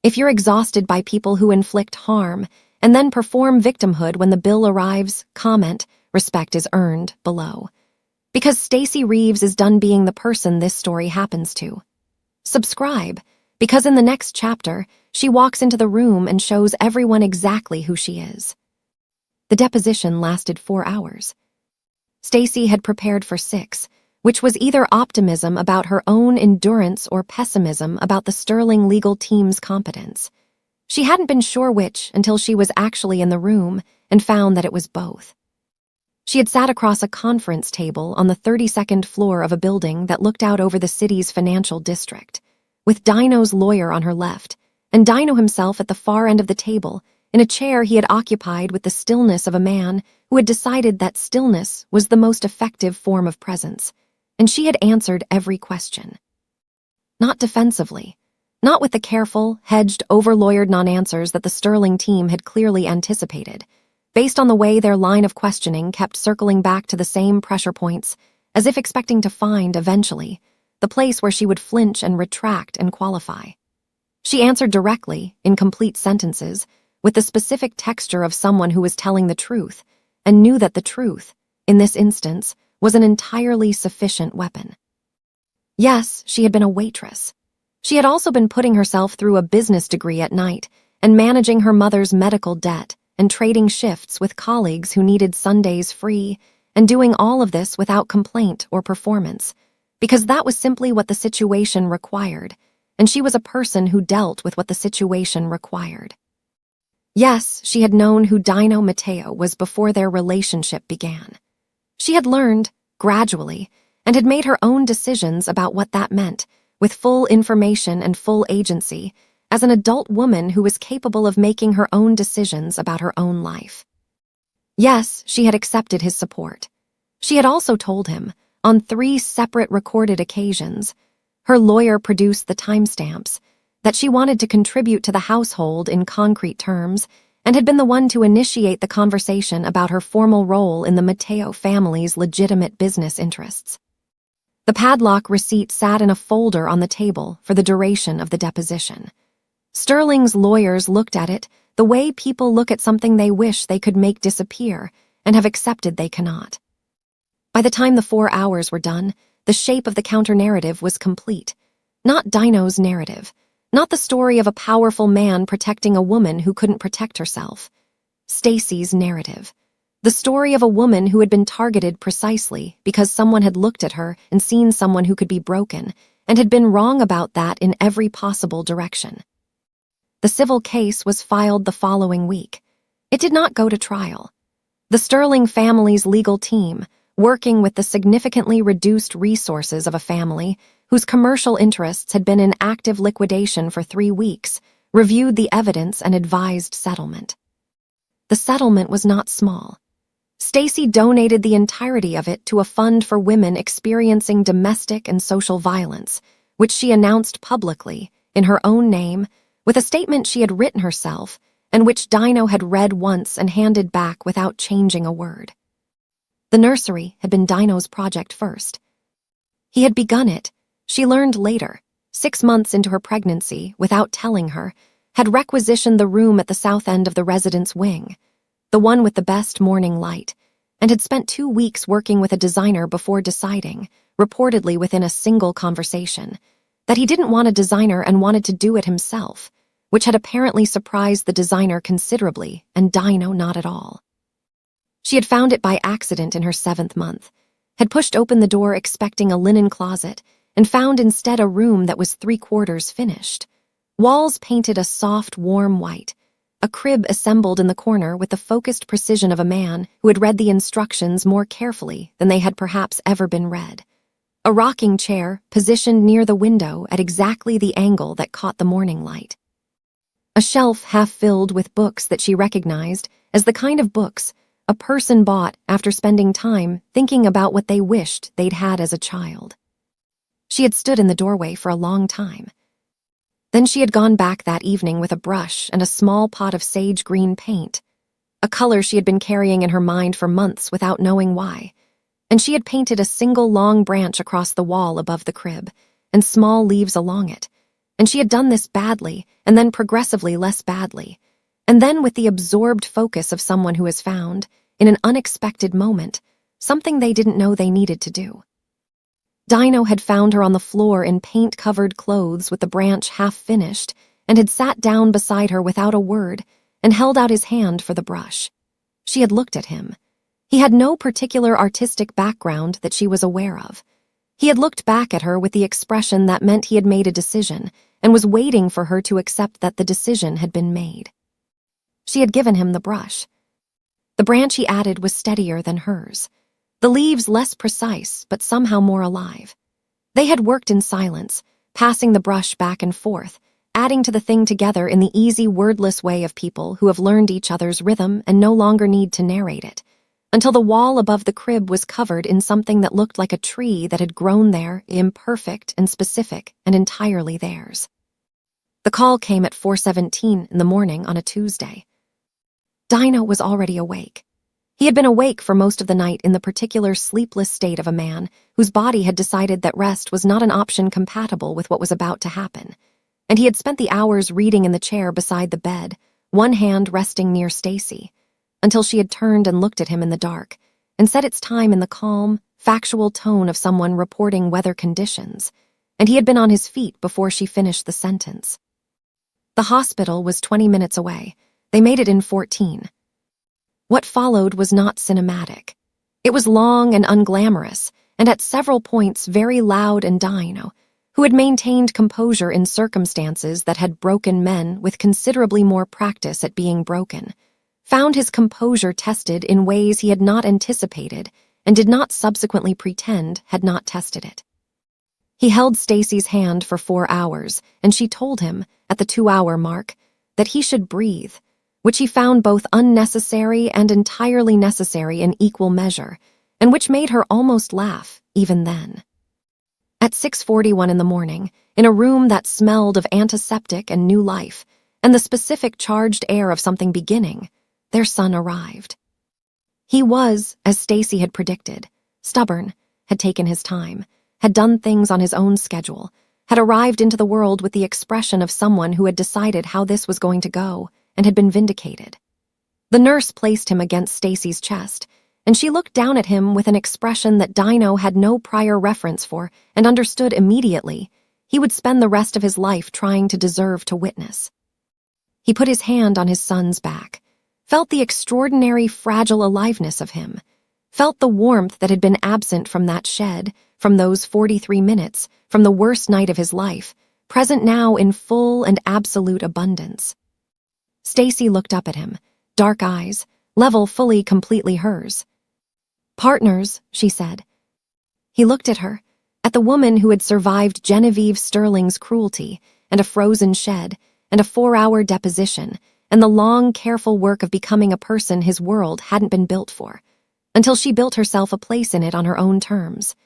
If you're exhausted by people who inflict harm and then perform victimhood when the bill arrives, comment, "Respect is earned," below. Because Stacy Reeves is done being the person this story happens to. Subscribe, because in the next chapter, she walks into the room and shows everyone exactly who she is. The deposition lasted 4 hours. Stacy had prepared for 6, which was either optimism about her own endurance or pessimism about the Sterling legal team's competence. She hadn't been sure which until she was actually in the room and found that it was both. She had sat across a conference table on the 32nd floor of a building that looked out over the city's financial district, with Dino's lawyer on her left, and Dino himself at the far end of the table, in a chair he had occupied with the stillness of a man who had decided that stillness was the most effective form of presence, and she had answered every question. Not defensively, not with the careful, hedged, over-lawyered non-answers that the Sterling team had clearly anticipated, based on the way their line of questioning kept circling back to the same pressure points, as if expecting to find, eventually, the place where she would flinch and retract and qualify. She answered directly, in complete sentences, with the specific texture of someone who was telling the truth, and knew that the truth, in this instance, was an entirely sufficient weapon. Yes, she had been a waitress. She had also been putting herself through a business degree at night and managing her mother's medical debt and trading shifts with colleagues who needed Sundays free, and doing all of this without complaint or performance, because that was simply what the situation required, and she was a person who dealt with what the situation required. Yes, she had known who Dino Mateo was before their relationship began. She had learned, gradually, and had made her own decisions about what that meant, with full information and full agency, as an adult woman who was capable of making her own decisions about her own life. Yes, she had accepted his support. She had also told him, on 3 separate recorded occasions, her lawyer produced the timestamps, that she wanted to contribute to the household in concrete terms, and had been the one to initiate the conversation about her formal role in the Mateo family's legitimate business interests. The padlock receipt sat in a folder on the table for the duration of the deposition. Sterling's lawyers looked at it the way people look at something they wish they could make disappear and have accepted they cannot. By the time the 4 hours were done, the shape of the counter-narrative was complete. Not Dino's narrative, not the story of a powerful man protecting a woman who couldn't protect herself. Stacy's narrative. The story of a woman who had been targeted precisely because someone had looked at her and seen someone who could be broken, and had been wrong about that in every possible direction. The civil case was filed the following week. It did not go to trial. The Sterling family's legal team, working with the significantly reduced resources of a family whose commercial interests had been in active liquidation for 3 weeks, reviewed the evidence and advised settlement. The settlement was not small. Stacy donated the entirety of it to a fund for women experiencing domestic and social violence, which she announced publicly, in her own name, with a statement she had written herself, and which Dino had read once and handed back without changing a word. The nursery had been Dino's project first. He had begun it, she learned later, 6 months into her pregnancy, without telling her, had requisitioned the room at the south end of the residence wing, the one with the best morning light, and had spent 2 weeks working with a designer before deciding, reportedly within a single conversation, that he didn't want a designer and wanted to do it himself, which had apparently surprised the designer considerably and Dino not at all. She had found it by accident in her 7th month, had pushed open the door expecting a linen closet, and found instead a room that was 3/4 finished. Walls painted a soft, warm white, a crib assembled in the corner with the focused precision of a man who had read the instructions more carefully than they had perhaps ever been read. A rocking chair positioned near the window at exactly the angle that caught the morning light. A shelf half filled with books that she recognized as the kind of books a person bought after spending time thinking about what they wished they'd had as a child. She had stood in the doorway for a long time. Then she had gone back that evening with a brush and a small pot of sage green paint, a color she had been carrying in her mind for months without knowing why, and she had painted a single long branch across the wall above the crib and small leaves along it, and she had done this badly and then progressively less badly, and then with the absorbed focus of someone who has found, in an unexpected moment, something they didn't know they needed to do. Dino had found her on the floor in paint-covered clothes with the branch half-finished and had sat down beside her without a word and held out his hand for the brush. She had looked at him. He had no particular artistic background that she was aware of. He had looked back at her with the expression that meant he had made a decision and was waiting for her to accept that the decision had been made. She had given him the brush. The branch he added was steadier than hers, the leaves less precise but somehow more alive. They had worked in silence, passing the brush back and forth, adding to the thing together in the easy, wordless way of people who have learned each other's rhythm and no longer need to narrate it, until the wall above the crib was covered in something that looked like a tree that had grown there, imperfect and specific and entirely theirs. The call came at 4:17 in the morning on a Tuesday. Dino was already awake. He had been awake for most of the night in the particular sleepless state of a man whose body had decided that rest was not an option compatible with what was about to happen, and he had spent the hours reading in the chair beside the bed, one hand resting near Stacy, until she had turned and looked at him in the dark and said its time in the calm, factual tone of someone reporting weather conditions, and he had been on his feet before she finished the sentence. The hospital was 20 minutes away. They made it in 14. What followed was not cinematic. It was long and unglamorous, and at several points very loud, and Dino, who had maintained composure in circumstances that had broken men with considerably more practice at being broken, found his composure tested in ways he had not anticipated and did not subsequently pretend had not tested it. He held Stacy's hand for 4 hours, and she told him, at the 2-hour mark, that he should breathe, which he found both unnecessary and entirely necessary in equal measure, and which made her almost laugh, even then. At 6:41 in the morning, in a room that smelled of antiseptic and new life, and the specific charged air of something beginning, their son arrived. He was, as Stacy had predicted, stubborn, had taken his time, had done things on his own schedule, had arrived into the world with the expression of someone who had decided how this was going to go, and had been vindicated. The nurse placed him against Stacy's chest, and she looked down at him with an expression that Dino had no prior reference for and understood immediately he would spend the rest of his life trying to deserve to witness. He put his hand on his son's back, felt the extraordinary fragile aliveness of him, felt the warmth that had been absent from that shed, from those 43 minutes, from the worst night of his life, present now in full and absolute abundance. Stacy looked up at him, dark eyes, level fully completely hers. "Partners," she said. He looked at her, at the woman who had survived Genevieve Sterling's cruelty and a frozen shed and a 4-hour deposition and the long, careful work of becoming a person his world hadn't been built for, until she built herself a place in it on her own terms,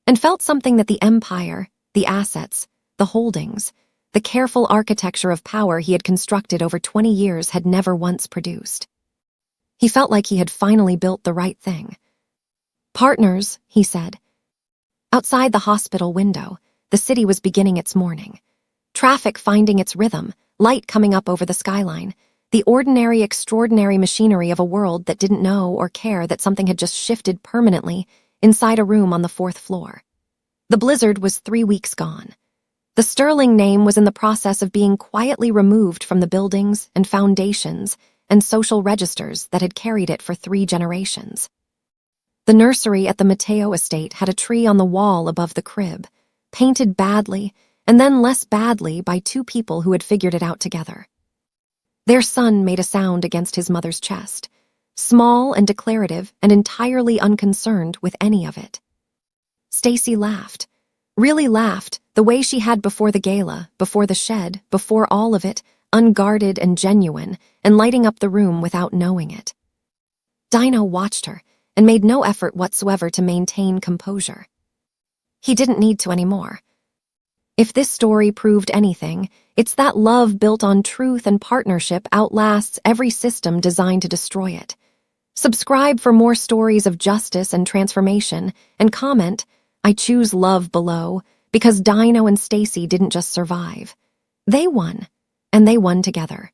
and felt something that the empire, the assets, the holdings, the careful architecture of power he had constructed over 20 years had never once produced. He felt like he had finally built the right thing. "Partners," he said. Outside the hospital window, the city was beginning its morning. Traffic finding its rhythm, light coming up over the skyline, the ordinary, extraordinary machinery of a world that didn't know or care that something had just shifted permanently inside a room on the 4th floor. The blizzard was 3 weeks gone. The Sterling name was in the process of being quietly removed from the buildings and foundations and social registers that had carried it for 3 generations. The nursery at the Mateo estate had a tree on the wall above the crib, painted badly and then less badly by 2 people who had figured it out together. Their son made a sound against his mother's chest, small and declarative and entirely unconcerned with any of it. Stacy laughed, really laughed, the way she had before the gala, before the shed, before all of it, unguarded and genuine, and lighting up the room without knowing it. Dino watched her and made no effort whatsoever to maintain composure. He didn't need to anymore. If this story proved anything, it's that love built on truth and partnership outlasts every system designed to destroy it. Subscribe for more stories of justice and transformation, and comment, "I choose love," below, because Dino and Stacy didn't just survive. They won, and they won together.